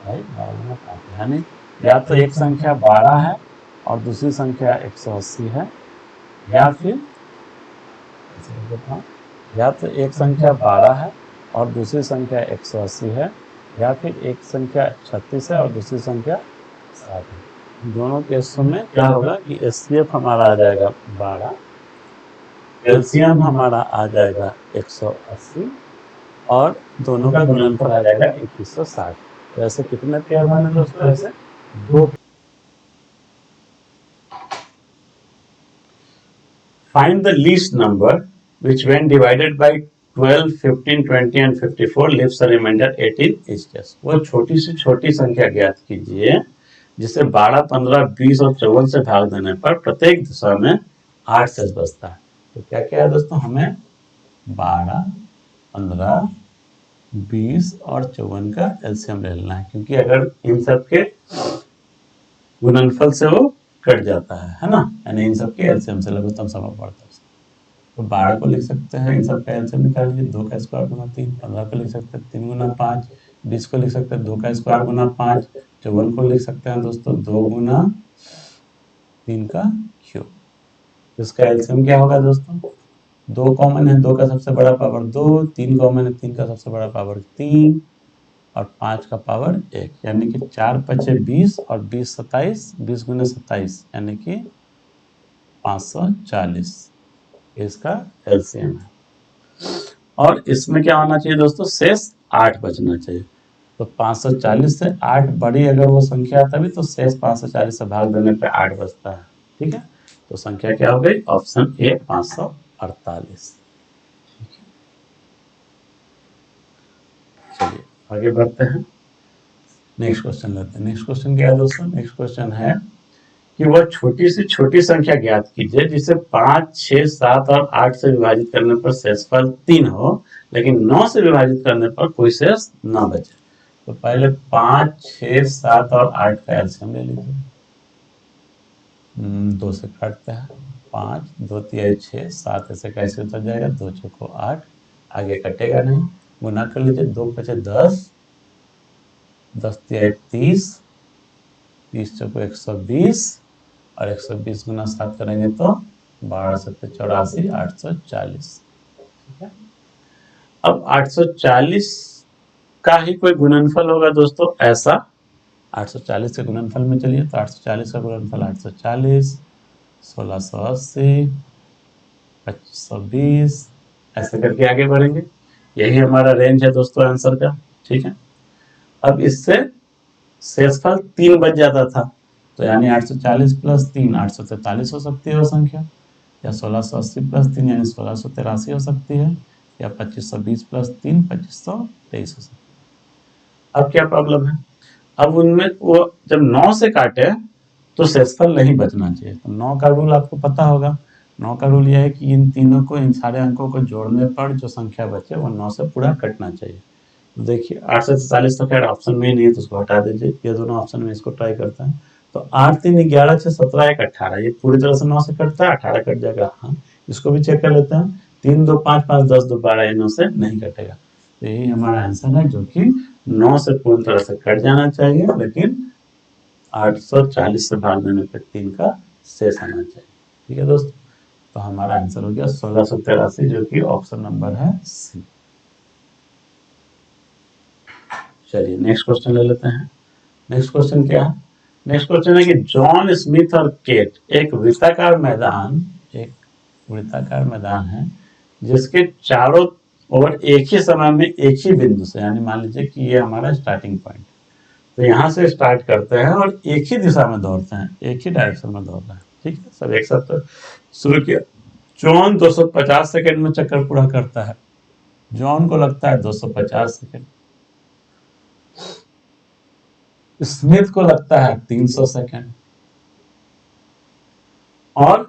y 12 गुना 5, यानी या तो एक संख्या 12 है और दूसरी संख्या 180 है, या फिर या तो एक संख्या 12 है और दूसरी संख्या 180 है, या फिर एक संख्या 36 है और दूसरी संख्या 7 है। दोनों केसों में क्या होगा कि एचसीएफ हमारा आ जाएगा 12, एलसीएम हमारा आ जाएगा 180 और दोनों का गुणनफल आ जाएगा 2160। तो ऐसे कितने पेयर बने दोस्तों, ऐसे दो। Find the least number which when divided by 12, 15, 20 and 54 leaves a remainder 8 in each case। वो छोटी से छोटी संख्या ज्ञात कीजिए जिसे 12, 15, 20 और 54 से भाग देने पर प्रत्येक दिशा में 8 शेष बचता है। तो क्या क्या है दोस्तों, हमें 12, 15, 20 और 54 का एलसीएम ले लेना है, क्योंकि अगर इन सब के गुणनफल से वो कट जाता है ना, यानी इन सब के एलसीएम से लघुत्तम समय पड़ता है। तो 12 को लिख सकते हैं, इन सब का एलसीएम निकाल लीजिए, 2 का स्क्वायर गुना 3, 15 को लिख सकते हैं 3 गुना 5, 20 को लिख सकते हैं 2 का स्क्वायर गुना 5, 54 को लिख सकते हैं दोस्तों 2 गुना 3 का क्यूब। इसका एलसीएम क्या होगा दोस्तों, 2 कॉमन है, 2 का सबसे बड़ा पावर 2, 3 कॉमन है, 3 का सबसे बड़ा पावर 3 और 5 का पावर 1, यानी कि 4 पचे 20 और 20 27, 20 गुना 27 यानी कि 540 इसका एलसीएम है। और इसमें क्या होना चाहिए दोस्तों, शेष 8 बचना चाहिए। तो 540 से 8 बड़ी अगर वो संख्या तभी तो शेष 540 से भाग देने पे 8 बचता है। ठीक है, तो संख्या क्या हो गई, ऑप्शन ए 548। चलिए आगे बढ़ते हैं, नेक्स्ट क्वेश्चन लेते हैं। नेक्स्ट क्वेश्चन क्या है दोस्तों, नेक्स्ट क्वेश्चन है कि वह छोटी से छोटी संख्या ज्ञात कीजिए जिसे 5, 6, 7 और 8 से विभाजित करने पर शेषफल 3 हो, लेकिन 9 से विभाजित करने पर कोई शेष न बचे। तो पहले 5, 6, 7 और 8 का एलसीएम ले लीजिए। 2 से काटते हैं, 5, 2 तिहाई 6, 7 ऐसे कैसे उतर जाएगा, 2 चौको 8, आगे कटेगा नहीं, गुना कर लीजिए, 2 पचे 10, 10 तिहाई 30, 30 चौको 120 और 120 गुना 7 करेंगे तो 12 7 84, 840। ठीक है, अब 840 का ही कोई गुणनफल होगा दोस्तों ऐसा, 840 के गुणनफल में चलिए, तो 840 का गुणनफल 840, 1680, 2520 ऐसे करके आगे बढ़ेंगे। यही हमारा रेंज है दोस्तों आंसर का। ठीक है, अब इससे शेषफल 3 बच जाता था, तो यानी 840 प्लस 3 843 हो सकती है वो संख्या, या 1680 प्लस 3 यानी 1683 हो सकती है, या 2520 प्लस 3 2523 हो सकती है। अब क्या प्रॉब्लम है, अब उनमें वो जब 9 से काटे तो शेषफल नहीं बचना चाहिए। तो 9 का रूल आपको पता होगा, 9 का रूल यह है कि इन तीनों को, इन सारे अंकों को जोड़ने पर जो संख्या बचे वो 9 से पूरा कटना चाहिए। तो देखिए 8 से 43 तो खैर ऑप्शन में ही नहीं है, तो उसको हटा दीजिए, ये दोनों ऑप्शन में इसको ट्राई करते हैं। तो 8 3 11 6 17 1 18, ये पूरी तरह से 9 से कटता है, 18 कट जाएगा। हाँ, इसको भी चेक कर लेते हैं, 3 2 5 5 10 2 12, ये 9 से नहीं कटेगा। तो यही हमारा आंसर है, जो कि 9 से पूरी तरह से कट जाना चाहिए, लेकिन 840 से भाग देने पर 3 का शेष आना चाहिए। ठीक है दोस्तों, तो हमारा आंसर हो गया 1683, जो कि ऑप्शन नंबर है सी। चलिए नेक्स्ट क्वेश्चन ले लेते हैं। नेक्स्ट क्वेश्चन क्या है, नेक्स्ट क्वेश्चन है कि जॉन स्मिथ और केट एक वृत्ताकार मैदान है जिसके चारों ओर एक ही समय में एक ही बिंदु से, यानी मान लीजिए कि ये हमारा स्टार्टिंग पॉइंट, तो यहाँ से स्टार्ट करते हैं और एक ही दिशा में दौड़ते हैं, एक ही डायरेक्शन में दौड़ रहे हैं। ठीक है, सब एक साथ शुरू किया। जॉन 250 सेकंड में चक्कर पूरा करता है, जॉन को लगता है 250 सेकंड, स्मिथ को लगता है 300 सेकंड और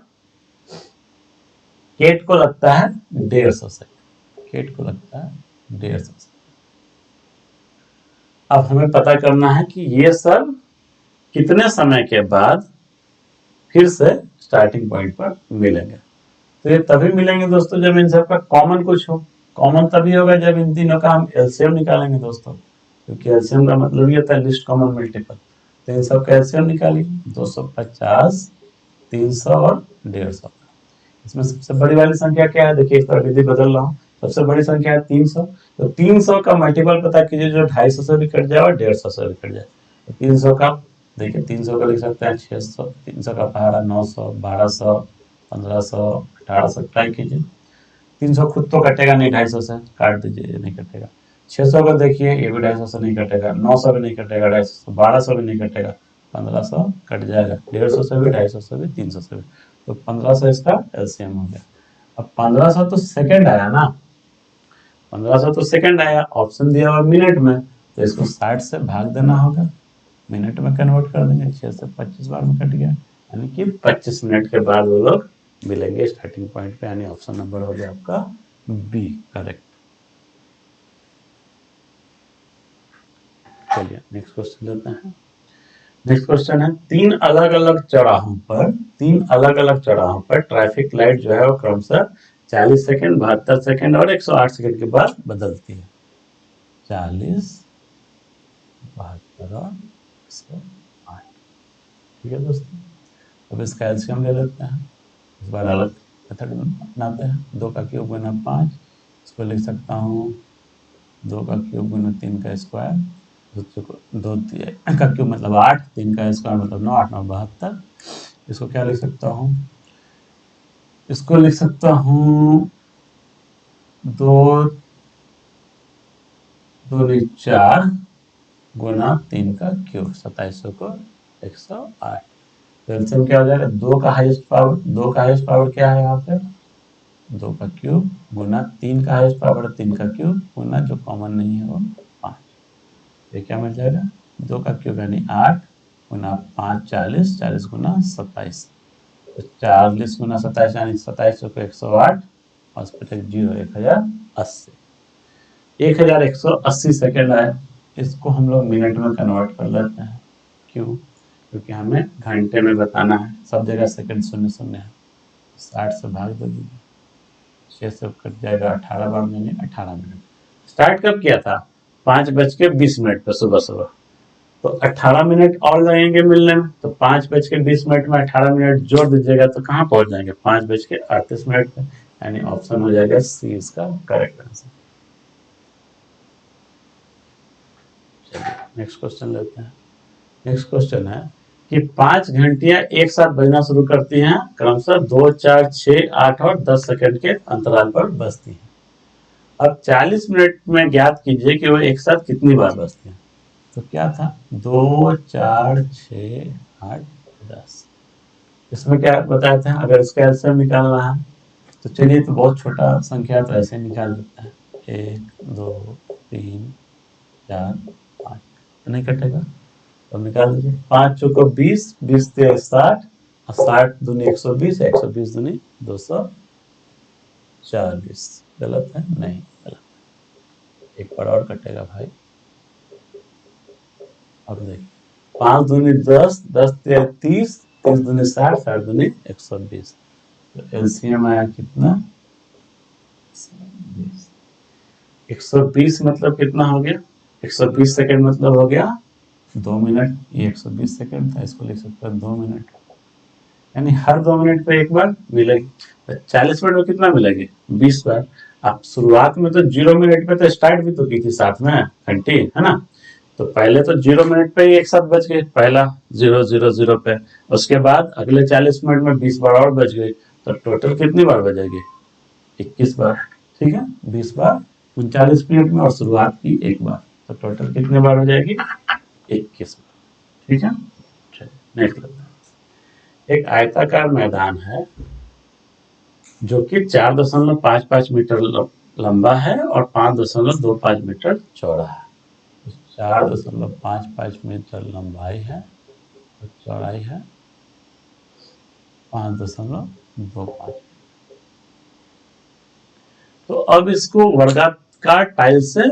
केट को लगता है 150 सेकंड। केट को लगता है 150 सेकंड। अब हमें पता करना है कि ये सब कितने समय के बाद फिर से स्टार्टिंग पॉइंट पर मिलेंगे। तो ये तभी मिलेंगे दोस्तों जब इन सब का कॉमन कुछ हो। कॉमन तभी होगा जब इन तीनों का हम एलसीएम निकालेंगे दोस्तों, क्योंकि एलसीएम का मतलब ये होता है लिस्ट कॉमन मल्टीपल। तो इन सब का एलसीएम निकालिए, 250, 300 और 150। इसमें सबसे बड़ी वाली संख्या क्या है, देखिए इस तरह विधि बदल रहा हूँ। सबसे बड़ी संख्या है 300, तो 300 का मल्टीपल पता कीजिए जो 250 से भी कट जाए और 150 से भी कट जाए। तो 300 का देखिए, 300 का लिख सकते हैं 600, 300 का पहाड़ा 900, 1200, 1500, 1800 ट्राई कीजिए। 300 खुद तो कटेगा नहीं, 250 से काट दीजिए, ये नहीं कटेगा। 600 का देखिए, ये भी 250 से नहीं कटेगा, 900 भी नहीं कटेगा, 250, 1200 भी नहीं कटेगा, 1500 कट जाएगा, 150 से भी, 250 से भी, 300 से भी। तो 1500 इसका एलसीएम हो गया। अब 1500 तो सेकंड आया ना, 1500 तो सेकंड आया, ऑप्शन दिया हुआ मिनट में, तो इसको 60 से भाग देना होगा, मिनट में कन्वर्ट कर देंगे, 6 से 25 बार में कट गया, यानी कि 25 मिनट के बाद वो लोग मिलेंगे स्टार्टिंग पॉइंट पे, यानी ऑप्शन नंबर हो गया आपका बी करेक्ट। चलिए नेक्स्ट क्वेश्चन लेते हैं। नेक्स्ट क्वेश्चन है, तीन अलग अलग चौराहों पर ट्रैफिक लाइट जो है वो क्रमशः 40 सेकंड, 72 सेकंड और 108 सेकंड के बाद बदलती है। 40, 72 और 108। ठीक है दोस्तों, अब इसका एलसीएम ले लेते हैं। इस बार अलग मेथड में अपनाते हैं। 2 का क्यूब गुना 5, इसको लिख सकता हूँ 2 का क्यूब गुना 3 का स्क्वायर, 2 का क्यूब मतलब 8, 3 का स्क्वायर मतलब 9, 8 9 72। इसको क्या लिख सकता हूँ, इसको लिख सकता हूँ 2 दूनी 4 गुना 3 का क्यूब, 2700 को 108। एलसीएम क्या हो जाएगा, 2 का हाईएस्ट पावर क्या है यहाँ पे, 2 का क्यूब गुना 3 का हाईएस्ट पावर 3 का क्यूब गुना जो कॉमन नहीं है वो 5। ये क्या मिल जाएगा, 2 का क्यूब यानी 8 गुना 5 40, 40 गुना 27, तो 40 गुना 27 यानी 2700 को 108 और उस पर 0 1080, 1180 सेकेंड आए। इसको हम लोग मिनट में कन्वर्ट कर लेते हैं। क्यों, क्योंकि हमें घंटे में बताना है, सब जगह सेकंड 0 है। 60 से भाग दे दीजिए, 6 से कट जाएगा 18 बार मैंने 18 मिनट। स्टार्ट कब किया था, 5:20 पर सुबह, तो 18 मिनट और लगेंगे मिलने में, तो 5:20 में 18 मिनट जोड़ दीजिएगा तो कहाँ पहुंच जाएंगे, 5:38 पे, यानी ऑप्शन हो जाएगा सी इसका करेक्ट आंसर। चलिए नेक्स्ट क्वेश्चन लेते हैं। नेक्स्ट क्वेश्चन है कि 5 घंटियां एक साथ बजना शुरू करती हैं, क्रमशः 2 4 6 8 और 10 सेकंड के अंतराल पर बजती हैं। अब 40 मिनट में ज्ञात कीजिए कि वह एक साथ कितनी बार बजती हैं। तो क्या था, 2 4 6 8 10। इसमें क्या बताया था, अगर इसका एलसीएम निकालना है तो चलिए, तो बहुत छोटा संख्या तो ऐसे निकाल लेते हैं, 1 2 3 4 5, तो नहीं कटेगा, तो निकाल दीजिए। 5 चौको 20, 20 से 60 और 60 दूनी 120, 120 दूनी 240। गलत है, नहीं गलत, एक बार और कटेगा भाई। अब देखिए, 5 दूनी 10, 10 से 30, 30 दूनी 60, 60 दूनी 120, तो एलसीएम आया कितना, 120 मतलब कितना हो गया, 120 सेकंड मतलब हो गया 2 मिनट। ये 120 सेकंड था, इसको लिख सकते हैं 2 मिनट, यानी हर 2 मिनट पे एक बार मिलेगी। तो 40 मिनट में कितना मिलेगी, 20 बार। आप शुरुआत में तो 0 मिनट पे तो स्टार्ट भी तो की थी साथ में घंटी, है ना, तो पहले तो 0 मिनट पे ही एक साथ बज गए, पहला 0 0 0 पे, उसके बाद अगले 40 मिनट में 20 बार और बज गई, तो टोटल कितनी बार बजेगी, 21 बार। ठीक है, 20 बार 39 मिनट में और शुरुआत की एक बार, तो टोटल कितने बार हो जाएगी, 21 बार। ठीक है, नेक्स्ट लेते हैं। एक आयताकार मैदान है जो कि 4.55 मीटर लंबा है और 5.25 मीटर चौड़ा है। 4.55 मीटर लंबाई है और चौड़ाई है 5.25। तो अब इसको वर्गाकार टाइल से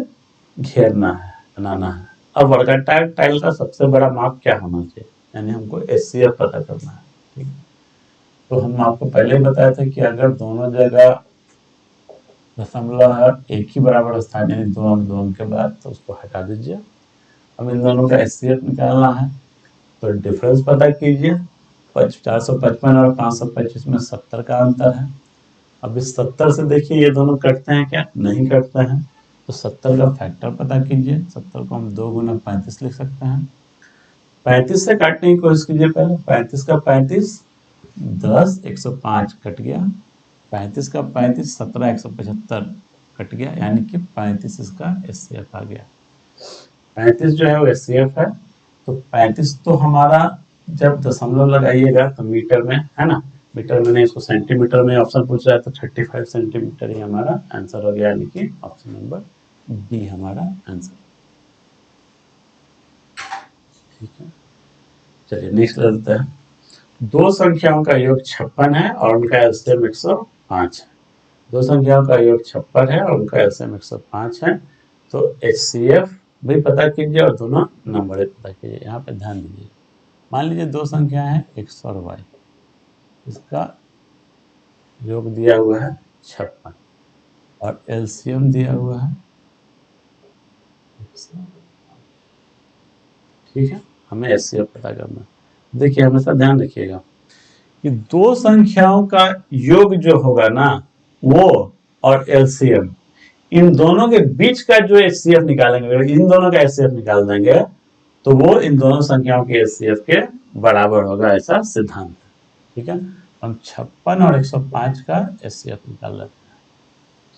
घेरना है, बनाना है। अब वर्गाकार टाइल का सबसे बड़ा माप क्या होना चाहिए, यानी हमको एचसीएफ पता करना है। ठीक, तो हम आपको पहले ही बताया था कि अगर दोनों जगह दशमलव एक ही बराबर स्थान, यानी 2 अंक के बाद, तो उसको हटा दीजिए। अब इन दोनों का एचसीएफ निकालना है, तो डिफरेंस पता कीजिए। 455 और 525 में 70 का अंतर है। अब इस 70 से देखिए ये दोनों कटते हैं क्या, नहीं कटते हैं, तो 70 का फैक्टर पता कीजिए। 70 को हम 2 गुना 35 लिख सकते हैं। 35 से काटने की कोशिश कीजिए पहले, 35 का 35 10, 105 कट गया, 35 का 35 17, 175 कट गया, यानी कि 35 इसका एचसीएफ आ गया। 35 जो है वो एचसीएफ है। तो 35 तो हमारा जब दशमलव लगाइएगा तो मीटर में, है ना, मीटर में नहीं, इसको सेंटीमीटर में ऑप्शन पूछ रहा है, तो 35 सेंटीमीटर ही हमारा आंसर हो गया, यानी कि ऑप्शन नंबर डी हमारा आंसर। ठीक है, चलिए नेक्स्ट लेते हैं। दो संख्याओं का योग 56 है और उनका एलसीएम 105 है। दो संख्याओं का योग 56 है और उनका एलसीएम 105 है, तो एचसीएफ भी पता कीजिए और दोनों नंबर पता कीजिए। यहाँ पे ध्यान दीजिए, मान लीजिए दो संख्या है x और y, इसका योग दिया हुआ है 56 और एलसीएम दिया हुआ है 100। ठीक है, हमें एचसीएफ पता करना है। देखिए हमेशा ध्यान रखिएगा कि दो संख्याओं का योग जो होगा ना वो और एलसीएम, इन दोनों के बीच का जो एचसीएफ निकालेंगे, अगर इन दोनों का एचसीएफ निकाल देंगे तो वो इन दोनों संख्याओं के एचसीएफ के बराबर होगा, ऐसा सिद्धांत है। ठीक है, हम 56 और 105 का एचसीएफ निकाल लेते हैं।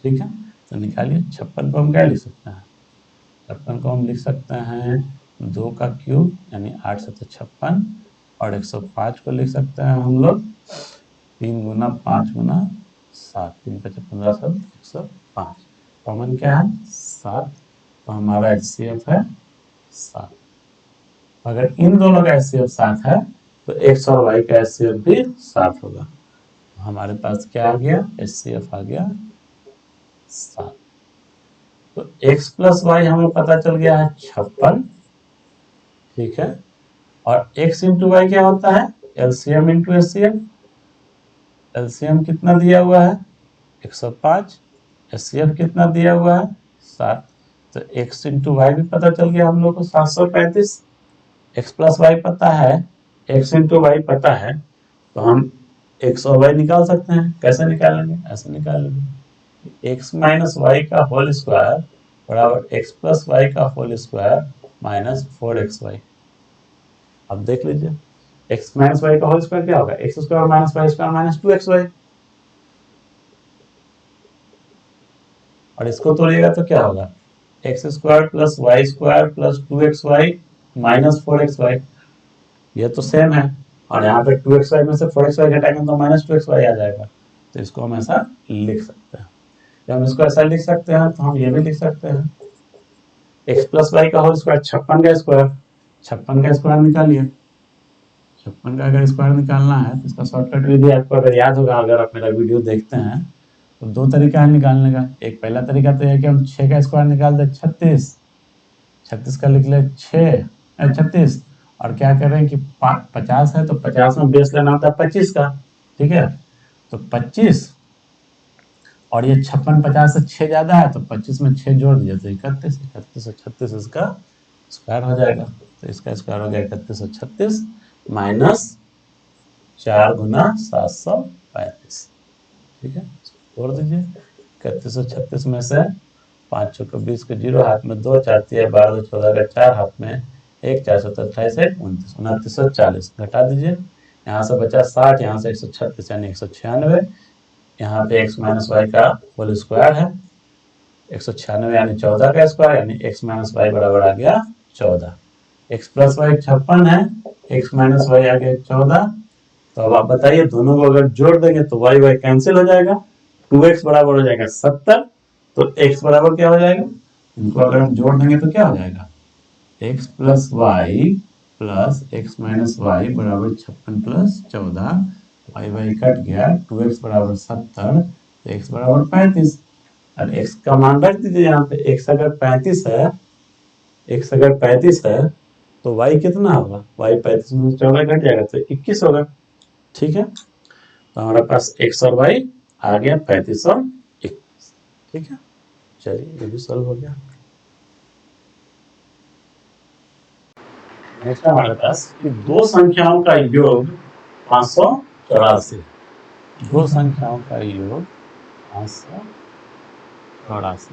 ठीक है, तो निकालिए। 56 को हम क्या लिख सकते हैं, 56 को हम लिख सकते हैं 2 का क्यूब यानी 8 7 56, और 105 को लिख सकते हैं हम लोग 3 गुना 5 गुना 7, 3 5 15 7 105। कॉमन क्या है 7, तो हमारा एचसीएफ है 7। अगर इन दोनों का एचसीएफ 7 है तो एक्स और वाई का एचसीएफ भी 7 होगा। हमारे पास क्या आ गया, एचसीएफ आ गया 7। तो x प्लस वाई हमें पता चल गया है 56। ठीक है, और x इंटू वाई क्या होता है, एलसीएम इंटू एचसीएफ। एलसीएम कितना दिया हुआ है 105, एचसीएफ कितना दिया हुआ है 7। तो x इंटू वाई भी पता चल गया हम लोग को 735। x प्लस वाई पता है, x इंटू वाई पता है, तो हम x और y निकाल सकते हैं। कैसे निकालेंगे, ऐसे निकालेंगे, x माइनस वाई का होल स्क्वायर बराबर x प्लस वाई का होल स्क्वायर माइनस 4xy। अब देख लीजिए, x माइनस वाई का होल स्क्वायर क्या होगा, x square minus y square minus 2xy, और इसको तोड़िएगा तो क्या होगा, x square plus y square plus 2xy minus 4xy। ये तो सेम है, और यहाँ पे 2xy में से 4xy घटाएंगे तो माइनस 2xy आ जाएगा। तो इसको हम ऐसा लिख सकते हैं। जब हम इसको ऐसा लिख सकते हैं तो हम ये भी लिख सकते हैं, x प्लस वाई का होल स्क्वायर 56 का स्क्वायर, 56 का स्क्वायर निकालिए। 56 का अगर स्क्वायर निकालना है तो इसका शॉर्टकट विधि आपको अगर याद होगा, अगर आप मेरा वीडियो देखते हैं तो दो तरीका है निकालने का। एक पहला तरीका तो है कि हम 6 का स्क्वायर निकाल दे 36, 36 का लिख ले 36, और क्या कर रहे हैं कि 50 है तो 50 में बेस लेना होता है 25 का। ठीक है, तो 25, और ये 56 50 से 6 ज्यादा है तो 25 में 6 जोड़ दिया तो 31, 31 और 36 इसका स्क्वायर हो जाएगा। तो इसका स्क्वायर हो गया 31 और 36 माइनस 4 गुना 735। ठीक है, जोड़ दीजिए 31 और 36 में से 5 चौके 20 के 0, हाथ में 2, 4 3 12 14 का 4, हाथ में 1, 4 7 28 1 29 2940 घटा दीजिए। यहाँ से बचा 60, यहाँ से 136 यानी 196, यहाँ पे x माइनस वाई का होल स्क्वायर है 196 यानी 14 का स्क्वायर, यानी x माइनस वाई बराबर आ गया 14। x प्लस वाई 56 है, x माइनस वाई आ गया 14। तो अब आप बताइए, दोनों को अगर जोड़ देंगे तो y y कैंसिल हो जाएगा, 2x बराबर हो जाएगा 70, तो x बराबर क्या हो जाएगा, इनको अगर हम जोड़ देंगे तो क्या हो जाएगा, x plus y plus x minus y बराबर 56 प्लस 14, वाई वाई कट गया, 2x बराबर 70, तो x बराबर 35, और x का मान रख दीजिए यहाँ पे। x अगर 35 है, x अगर 35 है तो y कितना होगा, y 35 में 14 घट जाएगा तो 21 होगा। ठीक है, तो हमारे पास x और y आ गया 35 और 21। ठीक है, चलिए ये भी सॉल्व हो गया। नेक्स्ट हमारे पास कि दो संख्याओं का योग 584, दो संख्याओं का योग 584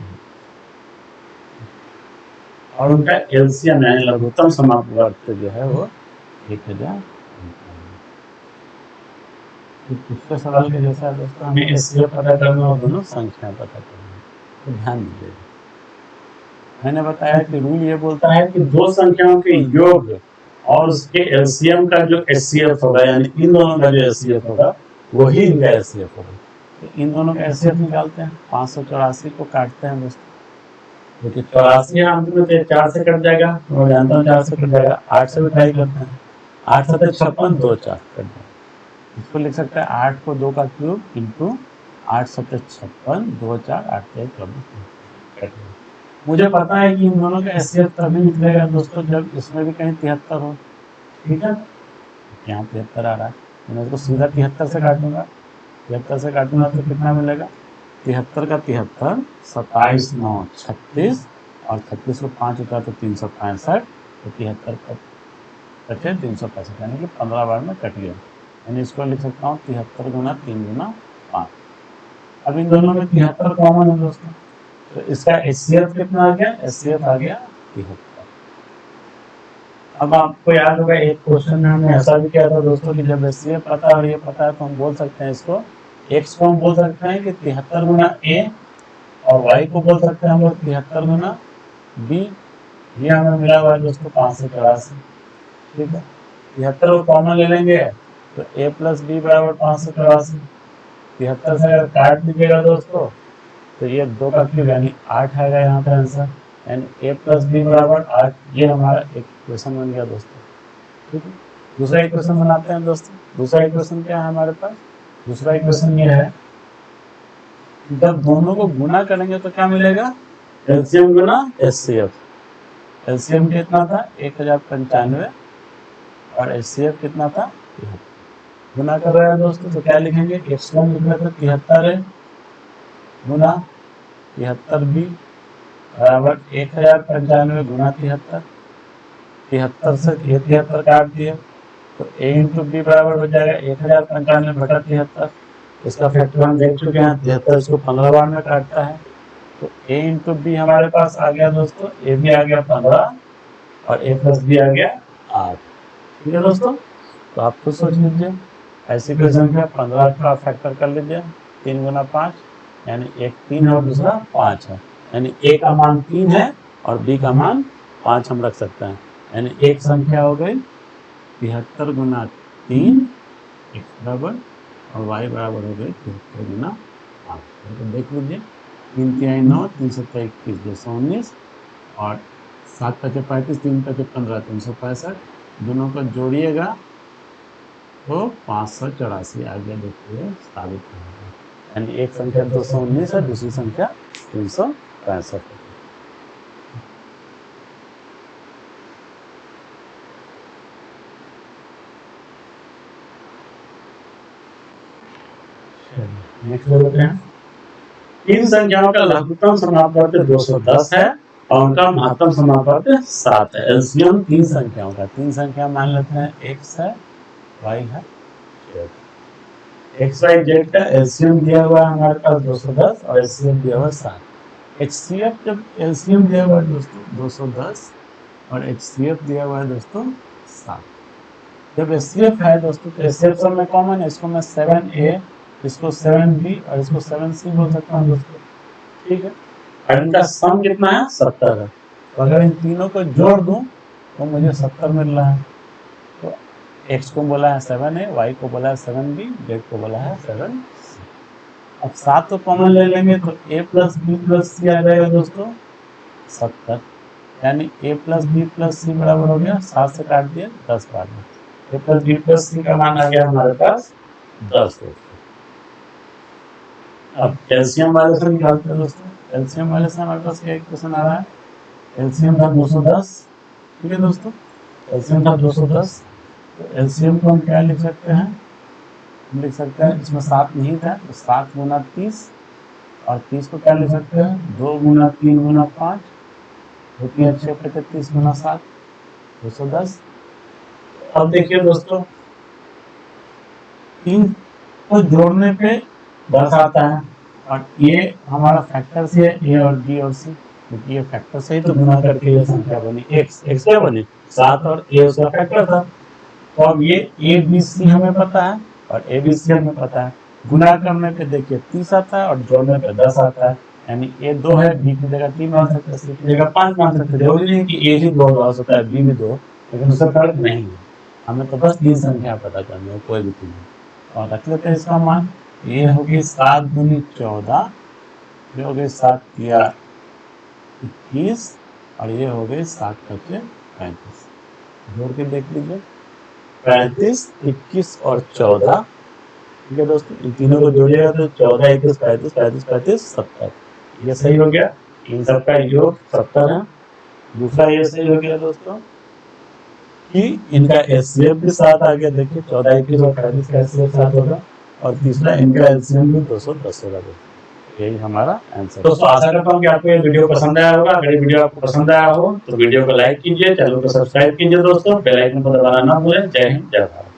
और उनका एलसीएम यानी लघुत्तम समापवर्त जो है वो 1000। पिछले सवाल के जैसा दोस्तों हमें एचसीएफ पता करना और दोनों संख्या पता करना, तो ध्यान दीजिए। मैंने बताया कि रूल ये बोलता है कि दो संख्याओं के योग और उसके एलसीएम का जो एचसीएफ होगा, यानी इन दोनों का जो एचसीएफ होगा वही इनका एचसीएफ होगा। तो इन दोनों का एचसीएफ निकालते हैं, 584 को काटते हैं दोस्तों, क्योंकि 84 है अंत में तो 4 से कट जाएगा, मैं जानता हूँ 4 से कट जाएगा, 8 से भी ट्राई करते हैं, 8 7 56 2 4 कट जाएगा। इसको लिख सकते हैं 8 को 2 का क्यूब इंटू 8 7 56 2 4 8 1 24 कट जाएगा। मुझे पता है कि इन दोनों का एचसीएफ तभी निकलेगा दोस्तों जब इसमें भी कहीं 73 हो, ठीक है। यहाँ 73 आ रहा है, मैं इसको सीधा 73 से काटूंगा, 73 से काटूंगा तो कितना मिलेगा, 73 का 73, 27 9 36, और 36 को 5 होता है तो 365, तो 73 का कटे 365, यानी कि 15 बार में कट गया। यानी इसको लिख सकता हूँ 73 गुना 3 गुना 5। अब इन दोनों में 73 कॉमन है दोस्तों, तो इसका एचसीएफ कितना आ गया, एचसीएफ आ गया 73। अब आपको याद होगा एक क्वेश्चन में हमने ऐसा भी किया था दोस्तों कि जब एचसीएफ पता है और ये पता है तो हम बोल सकते हैं इसको एक्स को हम बोल सकते हैं कि 73 गुना ए, और वाई को बोल सकते हैं हम लोग 73 गुना बी। ये हमें मिला हुआ है दोस्तों 584, ठीक है। 73 को कॉमन ले लेंगे तो ए प्लस बी बराबर 584। 73 से अगर काट दीजिएगा दोस्तों तो ये 2 का क्यूब यानी 8 आएगा यहाँ पे आंसर, यानी ए प्लस बी बराबर 8। ये हमारा एक इक्वेशन बन गया दोस्तों, ठीक है। दूसरा इक्वेशन बनाते हैं दोस्तों। दूसरा इक्वेशन क्या है हमारे पास, दूसरा इक्वेशन ये है, जब दोनों को गुना करेंगे तो क्या मिलेगा, एलसीएम गुना एचसीएफ। एलसीएम कितना था 1095 और एचसीएफ कितना था 73। गुना कर रहे हैं दोस्तों तो क्या लिखेंगे, एक्स1 लिख रहे थे 73 है गुना 73 बी बराबर 1095 गुना 73। 73 से 73 काट दिया तो ए इंटू बी बराबर हो जाएगा 1095 बटा 73। इसका फैक्टर हम देख चुके हैं, 73 इसको 15 बार में काटता है, तो ए इंटू बी हमारे पास आ गया दोस्तों, ए भी आ गया 15 और ए प्लस बी आ गया 8, ठीक है दोस्तों। तो आप खुद सोच लीजिए, ऐसी कोई संख्या 15 का फैक्टर कर लीजिए, 3 गुना 5, यानी एक 3 है और दूसरा 5 है, यानी ए का मान 3 है और बी का मान 5 हम रख सकते हैं, यानी एक संख्या हो गई 73 गुना 3 एक्स बराबर और वाई बराबर हो गई 73 गुना 5। तो देख लीजिए 3 3 9 3 7 21 219 और 7 5 35 3 5 15 365, दोनों को जोड़िएगा तो 584 आ गया। देखिए साबित होगा, यानी एक संख्या 219 है, दूसरी संख्या 365 है। नेक्स्ट देखते हैं, तीन संख्याओं का लघुत्तम समापवर्त 210 है और उनका महत्तम समापवर्त 7 है। एलसीएम तीन संख्याओं का, तीन संख्या मान लेते हैं, एक्स है वाई है जेड। एक्स वाई जेड का एलसीएम दिया हुआ है हमारे पास 210 और एलसीएम दिया हुआ है 7। एचसीएफ जब एलसीएम दिया हुआ है दोस्तों 210 और एचसीएफ दिया हुआ है दोस्तों 7। जब एचसीएफ है दोस्तों तो एचसीएफ सब में कॉमन है, इसको मैं 7a, इसको 7b और इसको 7c बोल सकता हूँ दोस्तों, ठीक है। और इनका सम कितना है 70 है, तो अगर इन तीनों को जोड़ दूं तो मुझे 70 मिल रहा है। तो x को बोला है 7a, y को बोला है 7b, z को बोला है 7c। अब 7 तो कॉमन ले लेंगे तो a plus b plus c आ जाएगा दोस्तों 70, यानी a plus b plus c बराबर हो गया 7 से काट दिया 10 बार में, a plus b plus c का मान आ गया हमारे पास 10। अब कैल्शियम वाले से निकालते हैं दोस्तों। कैल्शियम वाले से हमारे पास क्या इक्वेशन आ रहा है, कैल्शियम था 210, ठीक है दोस्तों, कैल्शियम था 210, तो एलसीएम को हम क्या लिख सकते हैं, हम लिख सकते हैं, इसमें 7 नहीं था तो 7 गुना 30, और 30 को क्या लिख सकते हैं 2 गुना 3 गुना 5, 2 3 6 30 गुना 7 210। अब देखिए दोस्तों 3 को जोड़ने पे 10 आता है और ये हमारा फैक्टर से है, ए और बी और सी, क्योंकि ये फैक्टर से ही तो गुना करके ये संख्या बनी, एक्स क्या बनी 7 और ए उसका फैक्टर था। तो अब ये ए बी सी हमें पता है और ए बी सी हमें पता है, गुना करने पे देखिए 30 आता है और जोड़ने पे 10 आता है, यानी ए 2 है, बी की जगह 3 मान सकते हैं, सी की जगह 5 मान सकते हैं। जरूरी नहीं कि ए ही 2 हो सकता है, बी भी 2, लेकिन उसका फर्क नहीं है, हमें तो बस 3 संख्या पता करनी है, कोई भी 3 और रख लेते हैं इसका मान। ये होगी 7 दूनी 14, ये हो गई 7 या 21 और ये हो गई 7 पचे 35। जोड़ के देख लीजिए 35 21 और 14, ठीक है दोस्तों। इन तीनों को जोड़िएगा तो 14 21 35 35 35 70, ये सही हो गया। इन सबका योग 70 है। दूसरा ये सही हो गया दोस्तों कि इनका एचसीएफ भी 7 आ गया। देखिए 14 21 और 35 का एचसीएफ 7 होगा। और तीसरा इनका एलसीएम भी 210 होगा। यही हमारा आंसर। दोस्तों आशा करता हूँ कि आपको ये वीडियो पसंद आया होगा। अगर ये वीडियो आपको पसंद आया हो तो वीडियो को लाइक कीजिए, चैनल को सब्सक्राइब कीजिए दोस्तों, बेल आइकन को दबाना ना भूलें। जय हिंद, जय भारत।